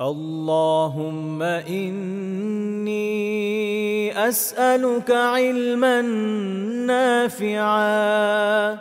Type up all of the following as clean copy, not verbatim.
اللهم إني أسألك علما نافعا.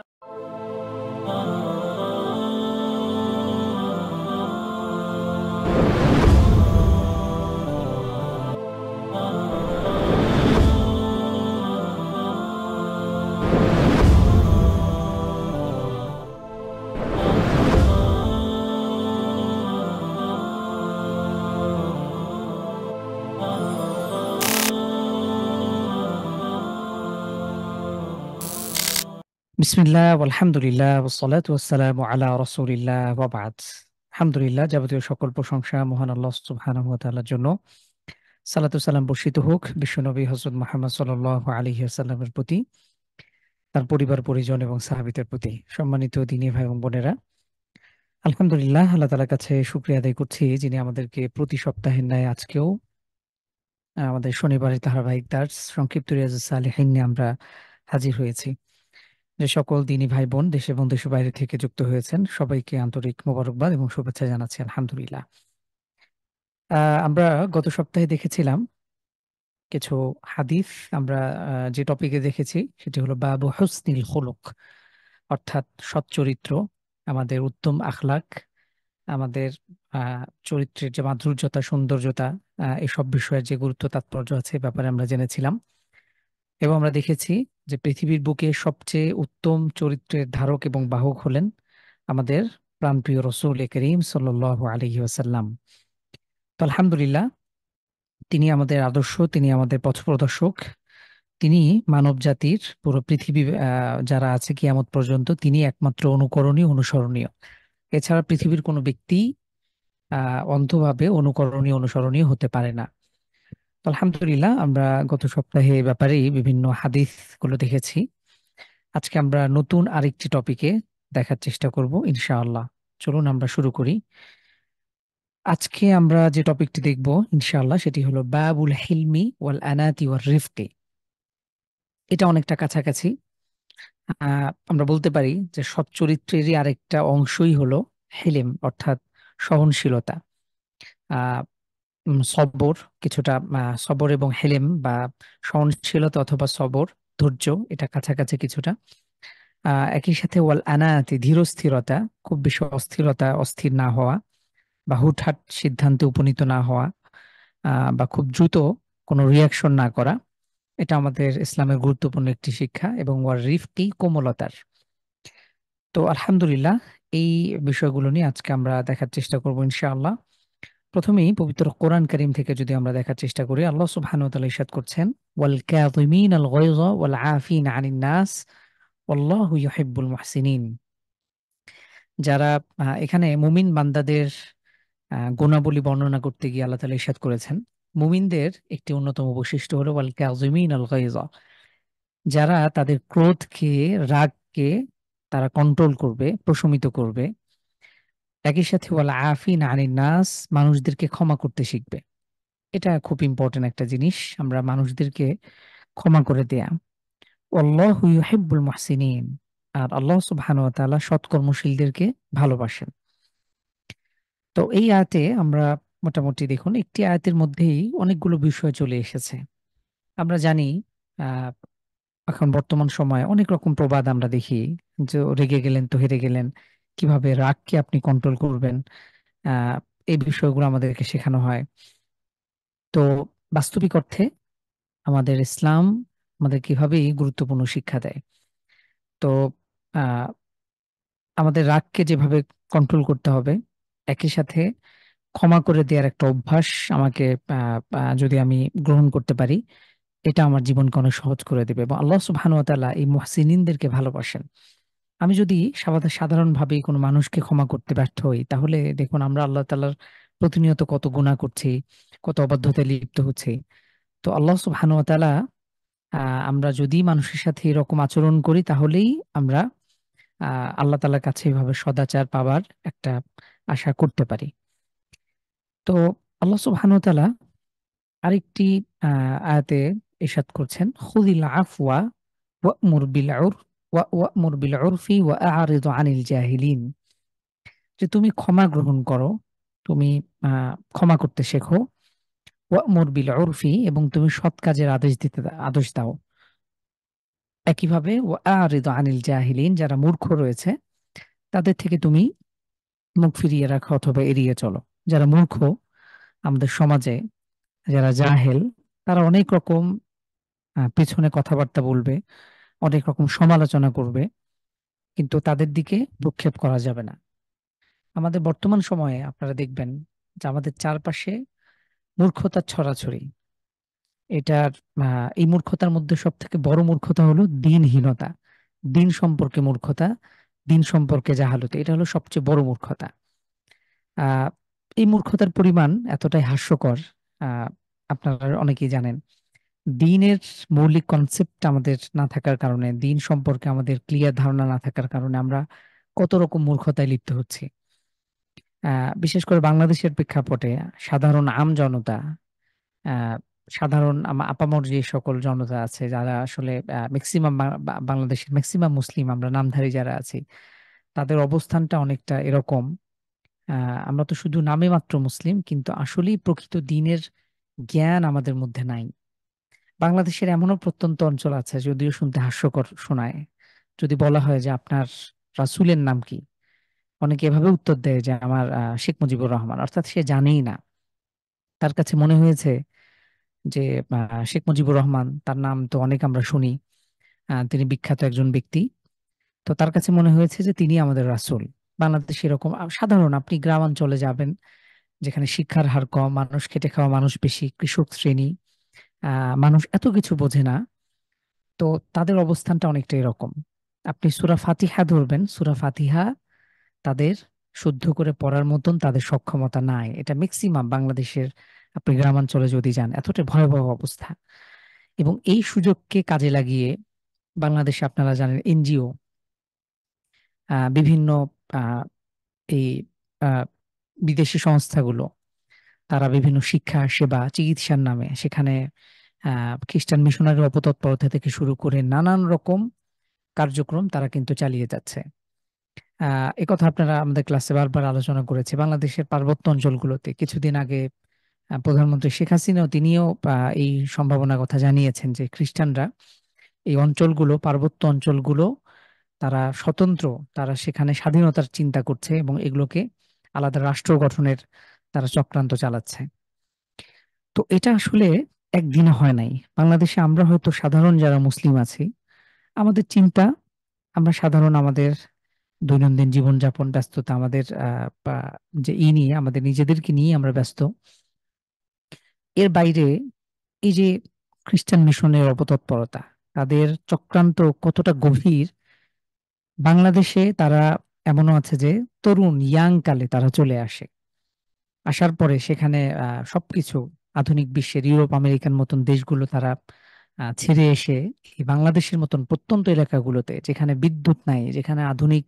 বিসমিল্লাহ আলহামদুলিল্লাহ ওয়াসসালাতু ওয়াসসালামু আলা রাসূলিল্লাহ ওয়া বা'দ। আলহামদুলিল্লাহ, যাবতীয় সকল প্রশংসা মহান আল্লাহ সুবহানাহু ওয়া তাআলার জন্য। সালাতু সালাম বর্ষিত হোক বিশ্বনবী হযরত মুহাম্মদ সাল্লাল্লাহু আলাইহি ওয়াসাল্লামের প্রতি, তার পরিবার পরিজন এবং সাহাবীদের প্রতি। সম্মানিত দ্বীনী ভাই এবং বোনেরা, আলহামদুলিল্লাহ আল্লাহ তাআলার কাছে শুকরিয়া আদায় করছি, যিনি আমাদেরকে প্রতি সপ্তাহের ন্যায় আজকেও আমাদের শনিবারের ধারাবাহিক দার্স সংক্ষিপ্ত রিয়াজুস সালিহিন নিয়ে আমরা হাজির হয়েছি। যে সকল দিনী ভাই বোন দেশে এবং দেশের বাইরে থেকে যুক্ত হয়েছেন, সবাইকে আন্তরিক মোবারকবাদ এবং শুভেচ্ছা জানাচ্ছি আলহামদুলিল্লাহ। আমরা গত সপ্তাহে দেখেছিলাম কিছু হাদিস। আমরা যে টপিকে দেখেছি সেটি হলো বাবু হুসনিল খুলুক, অর্থাৎ সৎ চরিত্র, আমাদের উত্তম আখলাক, আমাদের চরিত্রের যে মাধুর্যতা সৌন্দর্যতা, এসব বিষয়ের যে গুরুত্ব তাৎপর্য আছে এ ব্যাপারে আমরা জেনেছিলাম। এবং আমরা দেখেছি যে পৃথিবীর বুকে সবচেয়ে উত্তম চরিত্রের ধারক এবং বাহক হলেন আমাদের প্রাণপ্রিয় রসূল করিম সাল্লাল্লাহু আলাইহি ওয়াসাল্লাম। তো আলহামদুলিল্লাহ, তিনি আমাদের আদর্শ, তিনি আমাদের পথপ্রদর্শক, তিনি মানব জাতির পুরো পৃথিবী যারা আছে কিয়ামত পর্যন্ত তিনি একমাত্র অনুকরণীয় অনুসরণীয়। এছাড়া পৃথিবীর কোনো ব্যক্তি অন্ধভাবে অনুকরণীয় অনুসরণীয় হতে পারে না। তো আলহামদুলিল্লাহ, আমরা গত সপ্তাহে এ ব্যাপারেই বিভিন্ন হাদিস গুলো দেখেছি। আজকে আমরা নতুন আরেকটি টপিকে দেখার চেষ্টা করব ইনশাআল্লাহ। চলুন আমরা শুরু করি। আজকে আমরা যে টপিকটি দেখব ইনশাআল্লাহ সেটি হলো বাবুল হিলমি ওয়াল আনাতি ওয়ার রিফকি। এটা অনেকটা কাছাকাছি। আমরা বলতে পারি যে সৎ চরিত্রেরই আরেকটা অংশই হলো হিলিম, অর্থাৎ সহনশীলতা। আহ সবর কিছুটা, সবর এবং হেলেম বা সহনশীলতা অথবা সবর, ধৈর্য, এটা কাছাকাছি কিছুটা। একই সাথে ওয়াল আনাতি, ধীরস্থিরতা, খুব বেশি অস্থির না হওয়া বা হুটহাট সিদ্ধান্তে উপনীত না হওয়া, বা খুব দ্রুত কোনো রিয়াকশন না করা। এটা আমাদের ইসলামের গুরুত্বপূর্ণ একটি শিক্ষা। এবং ওয়ার রিফকি, কোমলতার। তো আলহামদুলিল্লাহ, এই বিষয়গুলো নিয়ে আজকে আমরা দেখার চেষ্টা করব ইনশাআল্লাহ। প্রথমেই পবিত্র কোরআন কারীম থেকে যদি আমরা দেখার চেষ্টা করি, আল্লাহ সুবহানাহু ওয়া তাআলা ইরশাদ করছেন, ওয়াল কাযিমিনাল গায়যা ওয়াল আফিনা আনিন নাস ওয়াল্লাহু ইউহিব্বুল মুহসিনিন। যারা এখানে মুমিন বান্দাদের গুণাবলী বর্ণনা করতে গিয়ে আল্লাহ তাআলা ইরশাদ করেছেন, মুমিনদের একটি অন্যতম বৈশিষ্ট্য হলো ওয়াল কাযিমিনাল গায়যা, যারা তাদের ক্রোধকে, রাগকে তারা কন্ট্রোল করবে, প্রশমিত করবে। একই সাথে ওয়াল আফিনা আনিন নাস, মানুষদেরকে ক্ষমা করতে শিখবে। এটা খুব ইম্পর্টেন্ট একটা জিনিস, আমরা মানুষদেরকে ক্ষমা করে দেয়া। আল্লাহু ইউহিব্বুল মুহসিনিন, আর আল্লাহ সুবহানাহু ওয়া তাআলা সৎকর্মশীলদেরকে ভালোবাসেন। তো এই আয়াতে আমরা মোটামুটি দেখুন, একটি আয়াতের মধ্যেই অনেকগুলো বিষয় চলে এসেছে। আমরা জানি আহ এখন বর্তমান সময়ে অনেক রকম প্রবাদ আমরা দেখি, যে রেগে গেলেন তো হেরে গেলেন, কিভাবে রাগকে আপনি কন্ট্রোল করবেন। আহ এই বিষয়গুলো আমাদেরকে শেখানো হয়। তো বাস্তবিক অর্থে আমাদের ইসলাম আমাদের কিভাবে গুরুত্বপূর্ণ শিক্ষা দেয়। তো আহ, আমাদের রাগকে যেভাবে কন্ট্রোল করতে হবে, একই সাথে ক্ষমা করে দেওয়ার একটা অভ্যাস আমাকে যদি আমি গ্রহণ করতে পারি, এটা আমার জীবনকে অনেক সহজ করে দেবে। এবং আল্লাহ সুবহানাহু ওয়া তাআলা এই মুহসিনিনদেরকে ভালোবাসেন। আমি যদি সাধারণভাবে কোনো মানুষকে ক্ষমা করতে ব্যর্থ হই, তাহলে দেখুন আমরা আল্লাহ তাআলার প্রতিনিয়ত কত গুনাহ করছি, কত অবাধ্যতায় লিপ্ত হচ্ছি। তো আল্লাহ সুবহানাহু ওয়া তাআলা, আমরা যদি মানুষের সাথে এরকম আচরণ করি, তাহলেই আমরা আল্লাহ তাআলার কাছে এভাবে সদাচার পাওয়ার একটা আশা করতে পারি। তো আল্লাহ সুবহানাহু ওয়া তাআলা আরেকটি আয়াতে ইরশাদ করছেন, খুযিল আফওয়া ওয়া'মুর বিল উরফ ওয়া'মুর বিল উরফি ওয়া আ'রিদ আনিল জাহিলিন, যে তুমি ক্ষমা গ্রহণ করো, তুমি ক্ষমা করতে শেখো। ওয়া'মুর বিল উরফি, এবং তুমি সৎ কাজের আদেশ দাও। একইভাবে ওয়া'আরিদ আনিল জাহিলিন, যারা মূর্খ রয়েছে তাদের থেকে তুমি মুখ ফিরিয়ে রাখো অথবা এড়িয়ে চলো। যারা মূর্খ আমাদের সমাজে, যারা জাহেল, তারা অনেক রকম পেছনে কথাবার্তা বলবে, অনেক রকম সমালোচনা করবে, কিন্তু তাদের দিকে ভ্রুক্ষেপ করা যাবে না। আমাদের বর্তমান সময়ে আপনারা দেখবেন যে আমাদের চারপাশে মূর্খতার ছড়াছড়ি। এটার এই মূর্খতার মধ্যে সব থেকে বড় মূর্খতা হলো দিনহীনতা, দিন সম্পর্কে মূর্খতা, দিন সম্পর্কে জাহালতে। এটা হলো সবচেয়ে বড় মূর্খতা। আহ এই মূর্খতার পরিমাণ এতটাই হাস্যকর। আহ আপনারা অনেকেই জানেন, দিনের মৌলিক কনসেপ্ট আমাদের না থাকার কারণে, দিন সম্পর্কে আমাদের ক্লিয়ার ধারণা না থাকার কারণে আমরা কত রকম মূর্খতায় লিপ্ত হচ্ছি। বিশেষ করে বাংলাদেশের প্রেক্ষাপটে সাধারণ জনতা, আহ, সাধারণ আপামর যে সকল জনতা আছে, যারা আসলে ম্যাক্সিমাম বাংলাদেশের ম্যাক্সিমাম মুসলিম আমরা নামধারী যারা আছি, তাদের অবস্থানটা অনেকটা এরকম। আমরা তো শুধু নামে মাত্র মুসলিম, কিন্তু আসলেই প্রকৃত দিনের জ্ঞান আমাদের মধ্যে নাই। বাংলাদেশের এমনও প্রত্যন্ত অঞ্চল আছে, যদিও শুনতে হাস্যকর শোনায়, যদি বলা হয় যে আপনার রাসূলের নাম কি, অনেকে এভাবে উত্তর দেয় যে আমার শেখ মুজিবুর রহমান, অর্থাৎ সে জানেই না। তার কাছে মনে হয়েছে যে শেখ মুজিবুর রহমান, তার নাম তো অনেক আমরা শুনি, তিনি বিখ্যাত একজন ব্যক্তি। তো তার কাছে মনে হয়েছে যে তিনি আমাদের রাসূল। বাংলাদেশ এরকম সাধারণ, আপনি গ্রামাঞ্চলে যাবেন যেখানে শিক্ষার হার কম, মানুষ খেটে খাওয়া মানুষ বেশি, কৃষক শ্রেণী, মানুষ এত কিছু বোঝে না। তো তাদের অবস্থানটা অনেকটা এরকম। আপনি সূরা ফাতিহা ধরবেন, সূরা ফাতিহা তাদের শুদ্ধ করে পড়ার মতন তাদের সক্ষমতা নাই। এটা ম্যাক্সিমাম বাংলাদেশের, আপনি গ্রামাঞ্চলে যদি যান, এতটা ভয়াবহ অবস্থা। এবং এই সুযোগকে কাজে লাগিয়ে বাংলাদেশে আপনারা জানেন এনজিও, বিভিন্ন আহ, এই আহ, বিদেশি সংস্থাগুলো, তারা বিভিন্ন শিক্ষা সেবা চিকিৎসার নামে সেখানে খ্রিস্টান মিশনারি অপতৎপরতা থেকে শুরু করে নানান রকম কার্যক্রম তারা কিন্তু চালিয়ে যাচ্ছে। কথা আপনারা আমাদের ক্লাসে বারবার আলোচনা করেছে। বাংলাদেশের পার্বত্য অঞ্চলগুলোতে কিছুদিন আগে প্রধানমন্ত্রী শেখ হাসিনাও তিনিও এই সম্ভাবনার কথা জানিয়েছেন যে খ্রিস্টানরা এই অঞ্চলগুলো, পার্বত্য অঞ্চলগুলো তারা স্বতন্ত্র, তারা সেখানে স্বাধীনতার চিন্তা করছে এবং এগুলোকে আলাদা রাষ্ট্র গঠনের তারা চক্রান্ত চালাচ্ছে। তো এটা আসলে একদিনে হয় নাই। বাংলাদেশে আমরা হয়তো সাধারণ যারা মুসলিম আছি, আমাদের চিন্তা, আমরা সাধারণ আমাদের দৈনন্দিন জীবনযাপন ব্যস্ততা, আমাদের যে নিয়ে আমাদের নিজেদেরকে নিয়ে আমরা ব্যস্ত। এর বাইরে এই যে খ্রিস্টান মিশনের অপতৎপরতা, তাদের চক্রান্ত কতটা গভীর। বাংলাদেশে তারা এমনও আছে যে তরুণ ইয়াং কালে তারা চলে আসে, আসার পরে সেখানে সবকিছু আধুনিক বিশ্বের ইউরোপ আমেরিকান মতন দেশগুলো তারা ছেড়ে এসে এই বাংলাদেশের মতন প্রত্যন্ত এলাকাগুলোতে, যেখানে বিদ্যুৎ নাই, যেখানে আধুনিক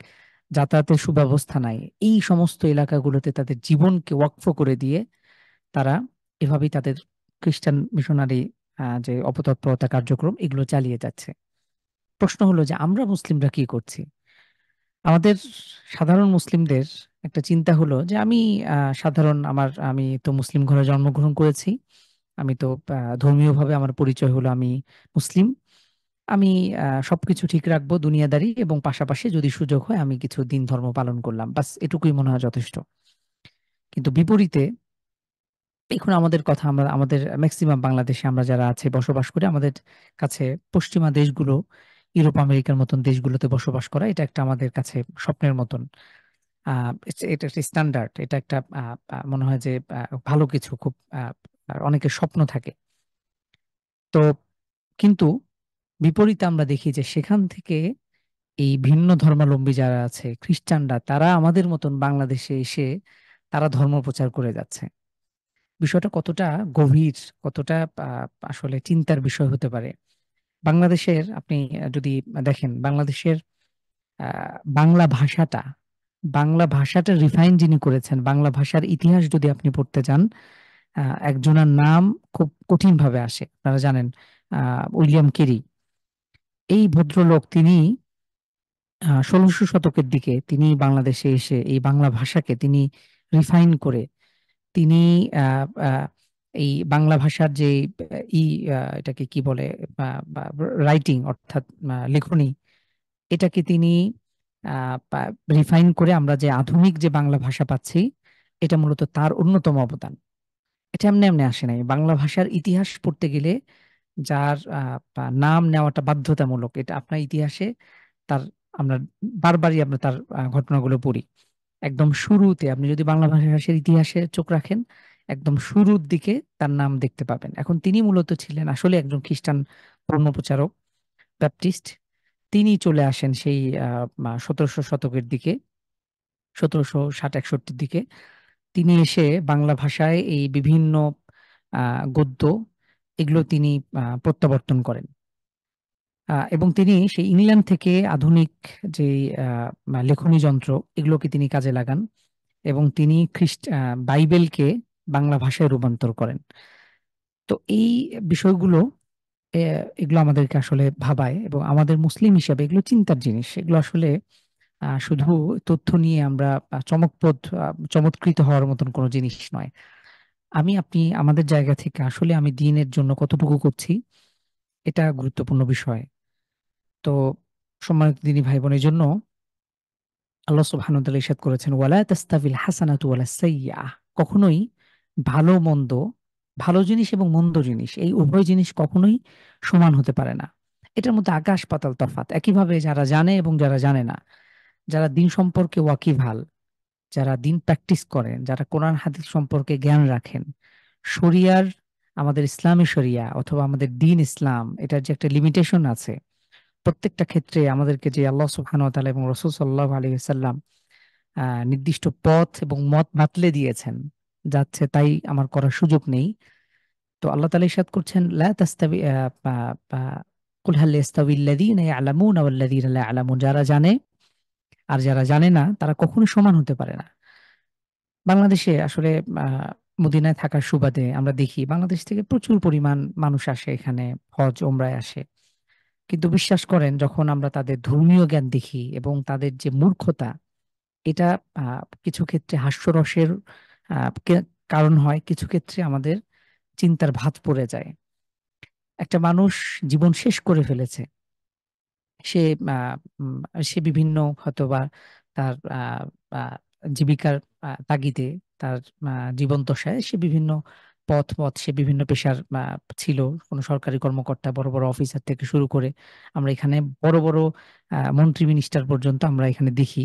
যাতায়াতের সুব্যবস্থা নাই, এই সমস্ত এলাকাগুলোতে তাদের জীবনকে ওয়াকফ করে দিয়ে তারা এভাবেই তাদের খ্রিস্টান মিশনারি যে অপতৎপরতা কার্যক্রম এগুলো চালিয়ে যাচ্ছে। প্রশ্ন হলো যে আমরা মুসলিমরা কি করছি? আমাদের সাধারণ মুসলিমদের একটা চিন্তা হলো যে আমি সাধারণ, আমি তো মুসলিম ঘরে জন্মগ্রহণ করেছি, আমি তো ধর্মীয়ভাবে আমার পরিচয় হলো আমি মুসলিম, আমি সবকিছু ঠিক রাখবো দুনিয়াদারি, এবং পাশাপাশি যদি সুযোগ হয় আমি কিছু দিন ধর্ম পালন করলাম, বাস এটুকুই মনে হয় যথেষ্ট। কিন্তু বিপরীতে এখন আমাদের কথা, আমরা আমাদের ম্যাক্সিমাম বাংলাদেশে আমরা যারা আছে বসবাস করি, আমাদের কাছে পশ্চিমা দেশগুলো, ইউরোপ আমেরিকার মতন দেশগুলোতে বসবাস করা এটা একটা আমাদের কাছে স্বপ্নের মতন। এটা একটা স্ট্যান্ডার্ড, এটা একটা মনে হয় যে ভালো কিছু, খুব অনেকের স্বপ্ন থাকে। তো কিন্তু বিপরীতে আমরা দেখি যে সেখান থেকে এই ভিন্ন ধর্মাবলম্বী যারা আছে খ্রিস্টানরা, তারা আমাদের মতন বাংলাদেশে এসে তারা ধর্ম প্রচার করে যাচ্ছে। বিষয়টা কতটা গভীর, কতটা আসলে চিন্তার বিষয় হতে পারে। বাংলাদেশের আপনি যদি দেখেন, বাংলাদেশের বাংলা ভাষাটা, বাংলা ভাষাটা রিফাইন যিনি করেছেন, বাংলা ভাষার ইতিহাস যদি আপনি পড়তে যান, একজনের নাম খুব কঠিন ভাবে আসে, আপনারা জানেন, উইলিয়াম কেরি। এই ভদ্রলোক তিনি 1600 শতকের দিকে তিনি বাংলাদেশে এসে এই বাংলা ভাষাকে তিনি রিফাইন করে তিনি আহ, আহ, এই বাংলা ভাষার যে এটাকে কি বলে, রাইটিং অর্থাৎ লেখনী, এটাকে তিনি রিফাইন করে আমরা যে আধুনিক যে বাংলা ভাষা পাচ্ছি, এটা মূলত তার অন্যতম অবদান। এটা এমনি এমনি আসে নাই। বাংলা ভাষার ইতিহাস পড়তে গেলে যার নাম নেওয়াটা বাধ্যতামূলক, এটা আপনার ইতিহাসে তার, আমরা বারবারই আমরা তার ঘটনাগুলো পড়ি। একদম শুরুতে আপনি যদি বাংলা ভাষার ইতিহাসে চোখ রাখেন, একদম শুরুর দিকে তার নাম দেখতে পাবেন। এখন তিনি মূলত ছিলেন আসলে একজন খ্রিস্টান ধর্মপ্রচারক, ব্যাপটিস্ট। তিনি চলে আসেন সেই 1700 শতকের দিকে, 1760-61 দিকে। তিনি এসে বাংলা ভাষায় এই বিভিন্ন গদ্য, এগুলো তিনি প্রত্যাবর্তন করেন। এবং তিনি সেই ইংল্যান্ড থেকে আধুনিক যে লেখনী যন্ত্র, এগুলোকে তিনি কাজে লাগান এবং তিনি বাইবেলকে বাংলা ভাষায় রূপান্তর করেন। তো এই বিষয়গুলো, এগুলো আমাদেরকে আসলে ভাবায়, এবং আমাদের মুসলিম হিসাবে এগুলো চিন্তার জিনিস। এগুলো আসলে শুধু তথ্য নিয়ে আমরা চমৎকৃত হওয়ার মতন কোনো জিনিস নয়। আপনি আমাদের জায়গা থেকে আসলে আমি দিনের জন্য কতটুকু করছি, এটা গুরুত্বপূর্ণ বিষয়। তো সম্মানিত দিনী ভাই বোনের জন্য আল্লাহ সুবহানাহু ওয়া তাআলা ইরশাদ করেছেন, ওয়ালা তাস্তাবিল হাসানাতু ওয়ালা সাইয়্যাহ। কখনোই ভালো মন্দ, ভালো জিনিস এবং মন্দ জিনিস, এই উভয় জিনিস কখনোই সমান হতে পারে না। এটার মধ্যে আকাশ পাতাল তফাৎ। একইভাবে যারা জানে এবং যারা জানে না, যারা দিন সম্পর্কে ওয়াকিবহাল, যারা দিন প্র্যাকটিস করেন, যারা কোরআন হাদিস সম্পর্কে জ্ঞান রাখেন, শরিয়ার, আমাদের ইসলামী শরিয়া অথবা আমাদের দিন ইসলাম, এটার যে একটা লিমিটেশন আছে, প্রত্যেকটা ক্ষেত্রে আমাদেরকে যে আল্লাহ সুবহানাহু ওয়া তাআলা এবং রাসূল সাল্লাল্লাহু আলাইহি ওয়াসাল্লাম নির্দিষ্ট পথ এবং মত বাতলে দিয়েছেন, যাচ্ছে তাই আমার করার সুযোগ নেই। তো আল্লাহ তাআলা ইরশাদ করছেন, লা তাস্তাবি কুল হাল ইয়াস্তাবিল্লাযীনা ইয়ালামুনা ওয়াল্লাযীনা লা ইয়ালামুন। যারা জানে আর যারা জানে না, তারা কখনো সমান হতে পারে না। বাংলাদেশে আসলে আহ মদিনায় থাকার সুবাদে আমরা দেখি বাংলাদেশ থেকে প্রচুর পরিমাণ মানুষ আসে এখানে, হজ ওমরায় আসে। কিন্তু বিশ্বাস করেন, যখন আমরা তাদের ধর্মীয় জ্ঞান দেখি এবং তাদের যে মূর্খতা, এটা কিছু ক্ষেত্রে হাস্যরসের কারণ হয়, কিছু ক্ষেত্রে আমাদের চিন্তার ভাঁজ পড়ে যায়। একটা মানুষ জীবন শেষ করে ফেলেছে, সে আহ, উম, সে বিভিন্ন হয়তোবা তার জীবিকার তাগিদে, তার জীবন দশায় সে বিভিন্ন পথ পথ সে বিভিন্ন পেশার ছিল। কোনো সরকারি কর্মকর্তা, বড় বড় অফিসার থেকে শুরু করে আমরা এখানে বড় বড় মন্ত্রী মিনিস্টার পর্যন্ত আমরা এখানে দেখি।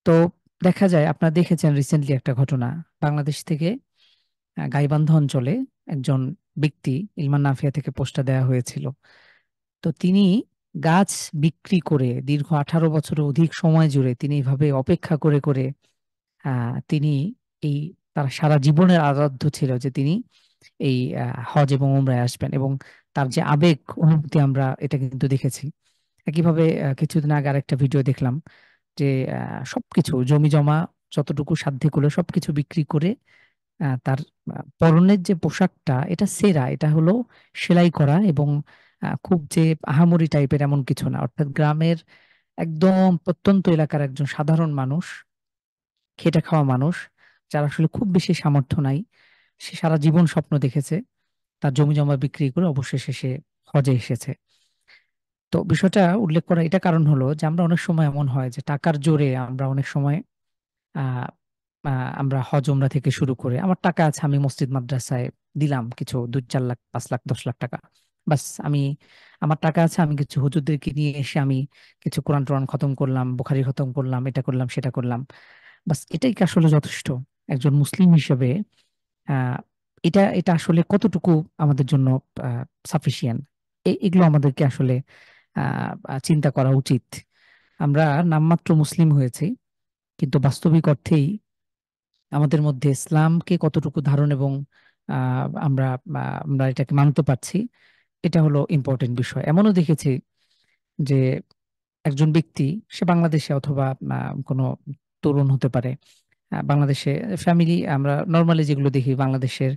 তো দেখা যায়, আপনারা দেখেছেন রিসেন্টলি একটা ঘটনা, বাংলাদেশ থেকে গাইবান্ধা অঞ্চলে একজন ব্যক্তি, ইলমান নাফিয়া থেকে পোস্টটা দেওয়া হয়েছিল। তো তিনি গাছ বিক্রি করে দীর্ঘ 18 বছরের অধিক সময় জুড়ে তিনি এইভাবে অপেক্ষা করে করে তিনি এই, তার সারা জীবনের আরাধ্য ছিল যে তিনি এই হজ এবং উমরায় আসবেন, এবং তার যে আবেগ অনুভূতি আমরা এটা কিন্তু দেখেছি। একইভাবে কিছুদিন আগে আরেকটা ভিডিও দেখলাম যে সবকিছু জমি জমা যতটুকু সাধ্যে করলো সবকিছু বিক্রি করে তার পরনের যে পোশাকটা, এটা সেরা, এটা হলো সেলাই করা, এবং খুব যে আহামরি টাইপের এমন কিছু না, অর্থাৎ গ্রামের একদম প্রত্যন্ত এলাকার একজন সাধারণ মানুষ, খেটে খাওয়া মানুষ, যার আসলে খুব বেশি সামর্থ্য নাই, সে সারা জীবন স্বপ্ন দেখেছে তার জমি জমা বিক্রি করে অবশেষে সে হজে এসেছে। তো বিষয়টা উল্লেখ করা এটা কারণ হলো যে আমরা অনেক সময় এমন হয় যে টাকার জোরে আমরা অনেক সময় আহ আমরা হজ উমরা থেকে শুরু করে, আমার টাকা আছে, আমি মসজিদ মাদ্রাসায় দিলাম কিছু 2-4 লাখ 5 লাখ 10 লাখ টাকা, বাস আমি, আমার টাকা আছে, আমি কিছু হুজুরদেরকে নিয়ে এসে আমি কিছু কোরআন টোরআন খতম করলাম, বুখারি খতম করলাম, এটা করলাম সেটা করলাম, বাস এটাই কি আসলে যথেষ্ট একজন মুসলিম হিসেবে? আহ এটা এটা আসলে কতটুকু আমাদের জন্য সাফিসিয়েন্ট? এগুলো আমাদেরকে আসলে চিন্তা করা উচিত। আমরা নামমাত্র মুসলিম হয়েছি, কিন্তু বাস্তবিক অর্থেই আমাদের মধ্যে ইসলামকে কতটুকু ধারণ এবং আমরা আমরা এটাকে মানতে পারছি, এটা হলো ইম্পর্টেন্ট বিষয়। এমনও দেখেছি যে একজন ব্যক্তি, সে বাংলাদেশে অথবা কোনো তরুণ হতে পারে, বাংলাদেশে ফ্যামিলি, আমরা নর্মালি যেগুলো দেখি বাংলাদেশের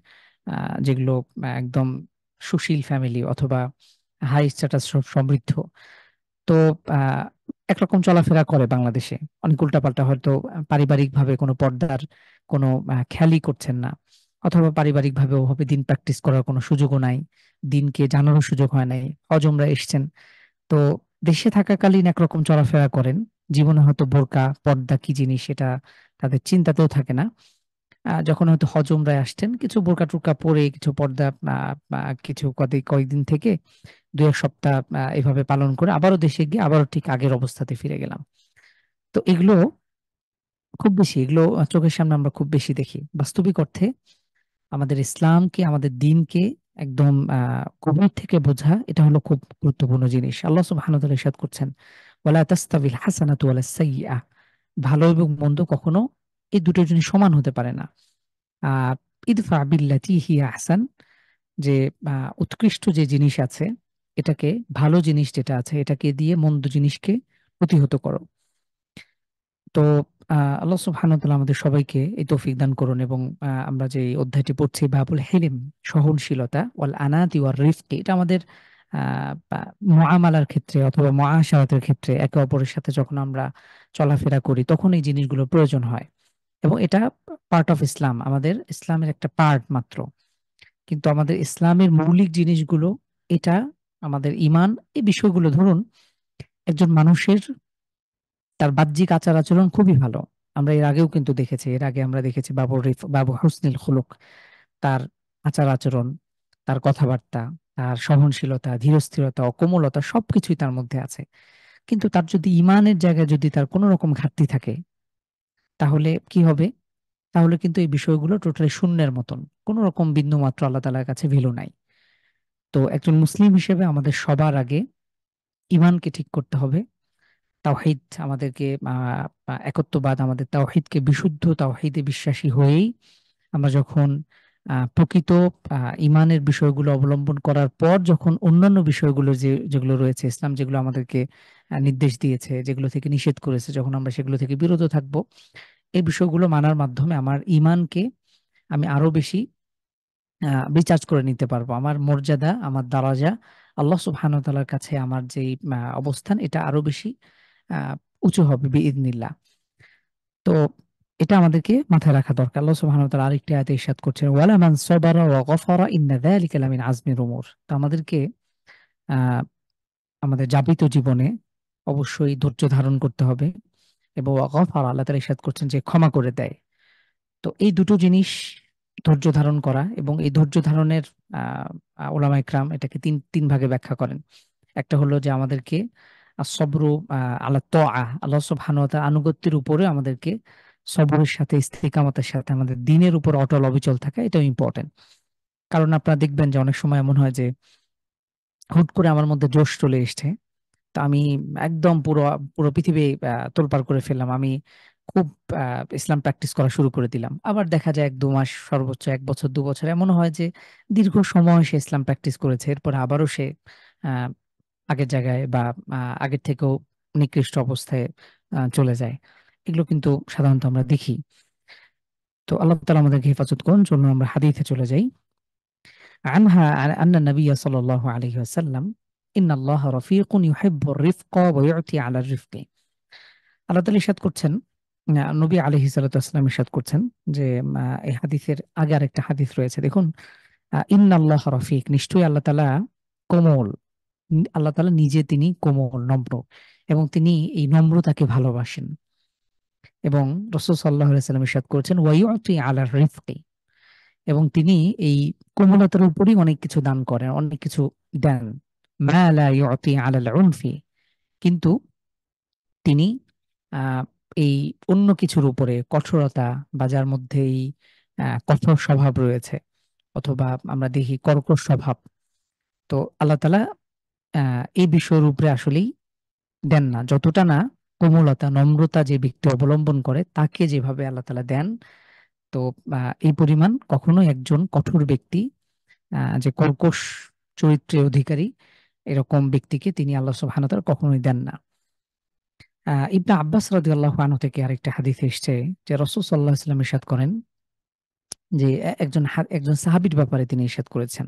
যেগুলো একদম সুশীল ফ্যামিলি অথবা হাই স্ট্যাটাস সমৃদ্ধ, তো একরকম চলাফেরা করে বাংলাদেশে, অনেক উল্টাপাল্টা, হয়তো পারিবারিক ভাবে কোনো পর্দার কোনো খেয়ালই করছেন না, অথবা পারিবারিক ভাবে ওভাবে দিন প্র্যাকটিস করার কোনো সুযোগও নাই, দিনকে জানারও সুযোগ হয় নাই, হজমরা এসছেন। তো দেশে থাকাকালীন একরকম চলাফেরা করেন, জীবনে হয়তো বোরকা পর্দা কি জিনিস সেটা তাদের চিন্তাতেও থাকে না। যখন হয়তো হজমরায় আসছেন, কিছু বোরকা টোরকা পরে, কিছু পর্দা কিছু কয়েকদিন থেকে 2 এক সপ্তাহ এভাবে পালন করে আবারও দেশে গিয়ে আবারও ঠিক আগের অবস্থাতে ফিরে গেলাম। তো এগুলো খুব বেশি, এগুলো চোখের সামনে আমরা খুব বেশি দেখি। বাস্তবিক অর্থে আমাদের ইসলামকে, আমাদের দিনকে একদম গভীর থেকে বোঝা, এটা হলো খুব গুরুত্বপূর্ণ জিনিস। আল্লাহ সুবহানাহু ওয়া তাআলা ইরশাদ করছেন, ওয়ালা তাস্তাবিল হাসানাতু ওয়ালাস সাইয়্যা, ভালো এবং মন্দ কখনো এই দুটো জিনিস সমান হতে পারে না। আহ ইদফা বিল্লাতি হিয়া আহসান, যে উৎকৃষ্ট যে জিনিস আছে এটাকে, ভালো জিনিস যেটা আছে এটাকে দিয়ে মন্দ জিনিসকে প্রতিহত করো। তো আল্লাহ সুবহানাহু ওয়া তাআলা আমাদের সবাইকে এই তৌফিক দান করুন, এবং আমরা যে এই অধ্যায়টি পড়ছি বাবুল হিলিম, সহনশীলতা, ওয়াল আনাতি ওয়ার রিফকি, এটা আমাদের মুআমালার ক্ষেত্রে অথবা মুআশারাতের ক্ষেত্রে একে অপরের সাথে যখন আমরা চলাফেরা করি তখন এই জিনিসগুলোর প্রয়োজন হয়, এবং এটা পার্ট অফ ইসলাম, আমাদের ইসলামের একটা পার্ট মাত্র। কিন্তু আমাদের ইসলামের মৌলিক জিনিসগুলো, এটা আমাদের ইমান, এই বিষয়গুলো ধরুন, একজন মানুষের তার বাহ্যিক আচার আচরণ খুবই ভালো। আমরা এর আগেও কিন্তু দেখেছি, এর আগে আমরা দেখেছি বাবু হুসনিল খুলুক, তার আচার আচরণ, তার কথাবার্তা, তার সহনশীলতা, ধীরস্থিরতা, অকমলতা সবকিছুই তার মধ্যে আছে। কিন্তু তার যদি ইমানের জায়গায় যদি তার কোনো রকম ঘাটতি থাকে, তাহলে কি হবে? তাহলে কিন্তু এই বিষয়গুলো টোটালি শূন্যের মতন, কোনো রকম বিন্দু মাত্র আল্লাহ তাআলার কাছে ভ্যালু নাই। তো একজন মুসলিম হিসেবে আমাদের সবার আগে ইমানকে ঠিক করতে হবে। তাওহীদ আমাদেরকে একত্ববাদ, আমাদের তাওহীদকে বিশুদ্ধ তাওহীদে বিশ্বাসী হয়েই আমরা যখন প্রকৃত ইমানের বিষয়গুলো অবলম্বন করার পর, যখন অন্যান্য বিষয়গুলো যেগুলো রয়েছে, ইসলাম যেগুলো আমাদেরকে নির্দেশ দিয়েছে, যেগুলো থেকে নিষেধ করেছে, যখন আমরা সেগুলো থেকে বিরত থাকব, এই বিষয়গুলো মানার মাধ্যমে আমার ইমানকে আমি আরো বেশি রিচার্জ করে নিতে পারবো। আমার মর্যাদা, আমার দারাজা আল্লাহ সুবহানাহু ওয়া তাআলার কাছে আমার যে অবস্থান, এটা আরো বেশি আহ, উঁচু হবে বিইذনিল্লাহ। তো এটা আমাদেরকে মাথায় রাখা দরকার। আল্লাহ সুবহানাহু ওয়া তাআলা আরেকটি আয়াতে ইরশাদ করছেন, ওয়ালা মান সাবারা ওয়া গফারা ইন্না যালিকা লামিন আজমির উমুর। তো আমাদেরকে আহ আমাদের যাপিত জীবনে অবশ্যই ধৈর্য ধারণ করতে হবে, এবং ওয়া গফারা, আল্লাহ তাআলা ইরশাদ করছেন যে ক্ষমা করে দেয়। তো এই দুটো জিনিস, ধৈর্য ধারণ করা, এবং এই ধৈর্য ধারণের ওলামা ইকরাম এটাকে তিন তিন ভাগে ব্যাখ্যা করেন। একটা হলো যে আমাদেরকে সবরু আলা তোয়া, আল্লাহ সুবহানাহু ওয়া তাআলার আনুগত্যের উপরে আমাদেরকে সবরের সাথে, ইস্তিকামতের সাথে আমাদের দিনের উপর অটল অবিচল থাকা, এটাও ইম্পর্টেন্ট। কারণ আপনারা দেখবেন যে অনেক সময় এমন হয় যে হুট করে আমার মধ্যে জোশ চলে এসছে, তো আমি একদম পুরো পুরো পৃথিবী তোলপাড় করে ফেললাম, আমি খুব ইসলাম প্র্যাকটিস করা শুরু করে দিলাম। আবার দেখা যায় 1 2 মাস, সর্বোচ্চ 1 বছর 2 বছর এমন হয় যে দীর্ঘ সময় সে ইসলাম প্র্যাকটিস করেছে, এরপর আবারও সে আহ, আগের জায়গায় বা আগের থেকেও নিকৃষ্ট অবস্থায় চলে যায়। এগুলো কিন্তু সাধারণত আমরা দেখি। তো আল্লাহ তাআলা আমাদেরকে হেফাজত করুন। চলুন আমরা হাদিসে চলে যাই। আনহা আন্না নবী সাল্লাল্লাহু আলাইহি ওয়াসাল্লাম, ইন্নাল্লাহা রাফিকুন ইউহিব্বুর রিফকা ওয়া ইউতি আলা রিফকি। আল্লাহ তাআলা ইরশাদ করছেন, নবী আলাইহিস সালাতু ওয়াসসালাম ইরশাদ করছেন যে এই হাদিসের আগে আরেকটা হাদিস রয়েছে, দেখুন, ইন্নাল্লাহা রাফিক, নিশ্চয়ই আল্লাহ তাআলা কোমল। আল্লাহ তাআলা নিজে তিনি কোমল, নম্র, এবং তিনি এই নম্রতাকে ভালোবাসেন। এবং রাসূল সাল্লাল্লাহু আলাইহি ওয়াসাল্লাম ইরশাদ করেছেন, ওয়া ইউতি আলা রিফকি, এবং তিনি এই কোমলতার উপরই অনেক কিছু দান করেন, অনেক কিছু দেন। মা লা ইউতি আলাল উনফি, কিন্তু তিনি আহ এই অন্য কিছুর উপরে কঠোরতা, বা যার মধ্যে এই কঠোর স্বভাব রয়েছে, অথবা আমরা দেখি কর্কশ স্বভাব, তো আল্লাহ তাআলা এই বিষয়ের উপরে আসলেই দেন না, যতটা না কোমলতা, নম্রতা যে ব্যক্তি অবলম্বন করে তাকে যেভাবে আল্লাহ তাআলা দেন। তো এই পরিমাণ কখনোই একজন কঠোর ব্যক্তি, যে কর্কশ চরিত্রের অধিকারী, এরকম ব্যক্তিকে তিনি আল্লাহ সুবহানাহু ওয়া তাআলা কখনোই দেন না। ইবনে আব্বাস রাদিয়াল্লাহু আনহু থেকে আরেকটা হাদিস এসেছে যে রাসূল সাল্লাল্লাহু আলাইহি ওয়াসাল্লাম ইরশাদ করেন যে একজন সাহাবীর ব্যাপারে তিনি ইরশাদ করেছেন,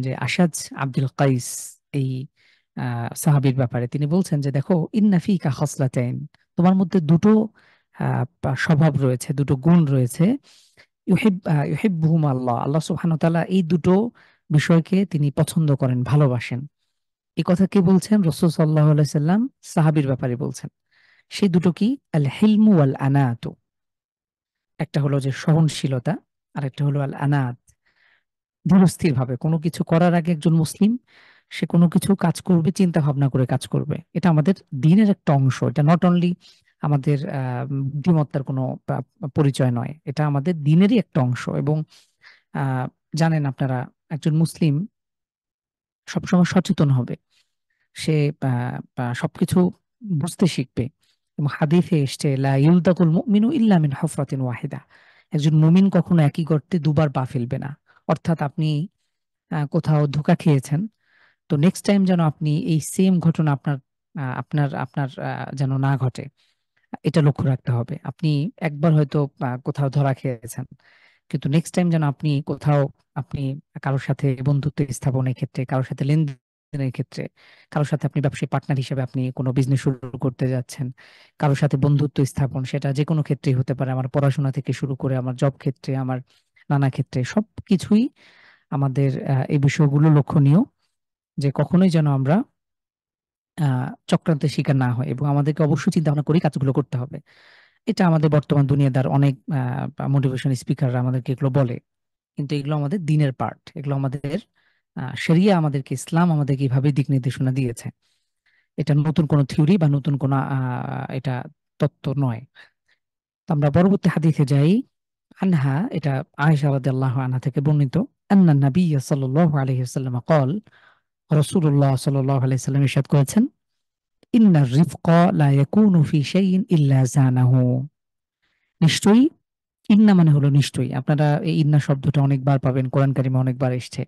যে আশাজ আব্দুল কাইস, এই সাহাবীর ব্যাপারে তিনি বলছেন যে দেখো, ইন্না ফিকা খাসলাতাইন, তোমার মধ্যে দুটো স্বভাব রয়েছে, দুটো গুণ রয়েছে। ইউহিব্বুহুম আল্লাহ, আল্লাহ সুবহানাহু ওয়া তাআলা এই দুটো বিষয়কে তিনি পছন্দ করেন, ভালোবাসেন। এই কথা কে বলছেন? রাসূল সাল্লাল্লাহু আলাইহি সাল্লাম সাহাবীর ব্যাপারে বলছেন। সেই দুটো কি? আল হিলমু ওয়াল আনাতু। একটা হলো যে সহনশীলতা, আর একটা হলো আল আনাত, ধীরস্থির ভাবে কোনো কিছু করার আগে একজন মুসলিম সে কোনো কিছু কাজ করবে চিন্তা ভাবনা করে কাজ করবে। এটা আমাদের দিনের একটা অংশ। এটা নট অনলি আমাদের বুদ্ধিমত্তার কোনো পরিচয় নয়, এটা আমাদের দিনেরই একটা অংশ। এবং আহ, জানেন আপনারা, একজন মুসলিম সবসময় সচেতন হবে, সে সবকিছু বুঝতে শিখবে। এবং হাদিসে এসছে, লা ইউলতাকুল মুমিনু ইল্লা মিন হুফরাতিন ওয়াহিদা, একজন মুমিন কখনো একই গর্তে দুবার পা ফেলবে না। অর্থাৎ আপনি কোথাও ধোঁকা খেয়েছেন, তো নেক্সট টাইম যেন আপনি এই সেম ঘটনা আপনার আপনার আপনার যেন না ঘটে, এটা লক্ষ্য রাখতে হবে। আপনি একবার হয়তো কোথাও ধরা খেয়েছেন, কিন্তু নেক্সট টাইম যেন আপনি কোথাও, আপনি কারোর সাথে বন্ধুত্ব স্থাপনের ক্ষেত্রে, কারোর সাথে লেনদেনের ক্ষেত্রে, কারোর সাথে আপনি ব্যবসায়িক পার্টনার হিসেবে আপনি কোনো বিজনেস শুরু করতে যাচ্ছেন, কারোর সাথে বন্ধুত্ব স্থাপন, সেটা যে কোনো ক্ষেত্রেই হতে পারে, আমার পড়াশোনা থেকে শুরু করে আমার জব ক্ষেত্রে, আমার নানা ক্ষেত্রে, সবকিছুই আমাদের এই বিষয়গুলো লক্ষণীয়, যে কখনোই যেন আমরা চক্রান্তের শিকার না হয়। এবং আমাদেরকে অবশ্যই চিন্তা ভাবনা করে কাজগুলো করতে হবে। এটা আমাদের বর্তমান দুনিয়াদার অনেক মোটিভেশন স্পিকাররা আমাদেরকে এগুলো বলে, কিন্তু এগুলো আমাদের দিনের পার্ট, এগুলো আমাদের শরিয়া আমাদেরকে, ইসলাম আমাদেরকে এইভাবে দিক নির্দেশনা দিয়েছে। এটা নতুন কোনো থিওরি বা নতুন কোনো এটা তত্ত্ব নয়। তো আমরা পরবর্তী হাদিসে যাই। আনহা, এটা আয়েশা রাদিয়াল্লাহু আনহা থেকে বর্ণিত, আন্না নবী সাল্লাল্লাহু আলাইহি ওয়াসাল্লাম قال, রাসূলুল্লাহ সাল্লাল্লাহু আলাইহি ওয়াসাল্লাম ইরশাদ করেছেন, ইন্না রিফকা লা ইয়াকুনু ফি শাইইন ইল্লা জানাহু। নিশ্চয়ই, ইন্না মানে হলো নিশ্চয়ই, আপনারা এই ইন্না শব্দটা অনেকবার পাবেন, কোরআন কারিমে অনেকবার এসেছে।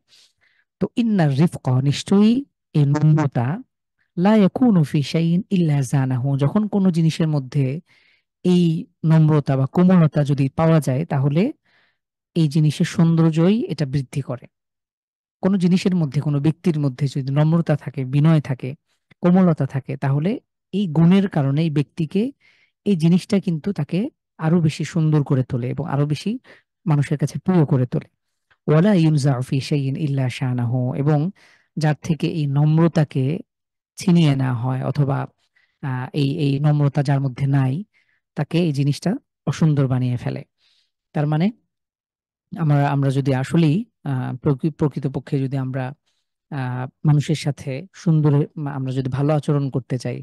তো ইন্না রিফকা, নিশ্চয়ই এই নম্রতা, লা ইয়াকুনু ফি শাইইন ইল্লা জানাহু, যখন কোনো জিনিসের মধ্যে এই নম্রতা বা কোমলতা যদি পাওয়া যায়, তাহলে এই জিনিসের সৌন্দর্যই এটা বৃদ্ধি করে। কোনো জিনিসের মধ্যে, কোনো ব্যক্তির মধ্যে যদি নম্রতা থাকে, বিনয় থাকে, কোমলতা থাকে, তাহলে এই গুণের কারণে এই ব্যক্তিকে, এই জিনিসটা কিন্তু তাকে আরো বেশি সুন্দর করে তোলে এবং আরো বেশি মানুষের কাছে প্রিয় করে তোলে। ওয়ালা ইউনজাউ ফি শাইইন ইল্লা শানাহু, এবং যার থেকে এই নম্রতাকে ছিনিয়ে নেওয়া হয়, অথবা এই এই নম্রতা যার মধ্যে নাই, তাকে এই জিনিসটা অসুন্দর বানিয়ে ফেলে। তার মানে আমরা আমরা যদি আসলেই প্রকৃতপক্ষে যদি আমরা মানুষের সাথে সুন্দর, আমরা যদি ভালো আচরণ করতে চাই,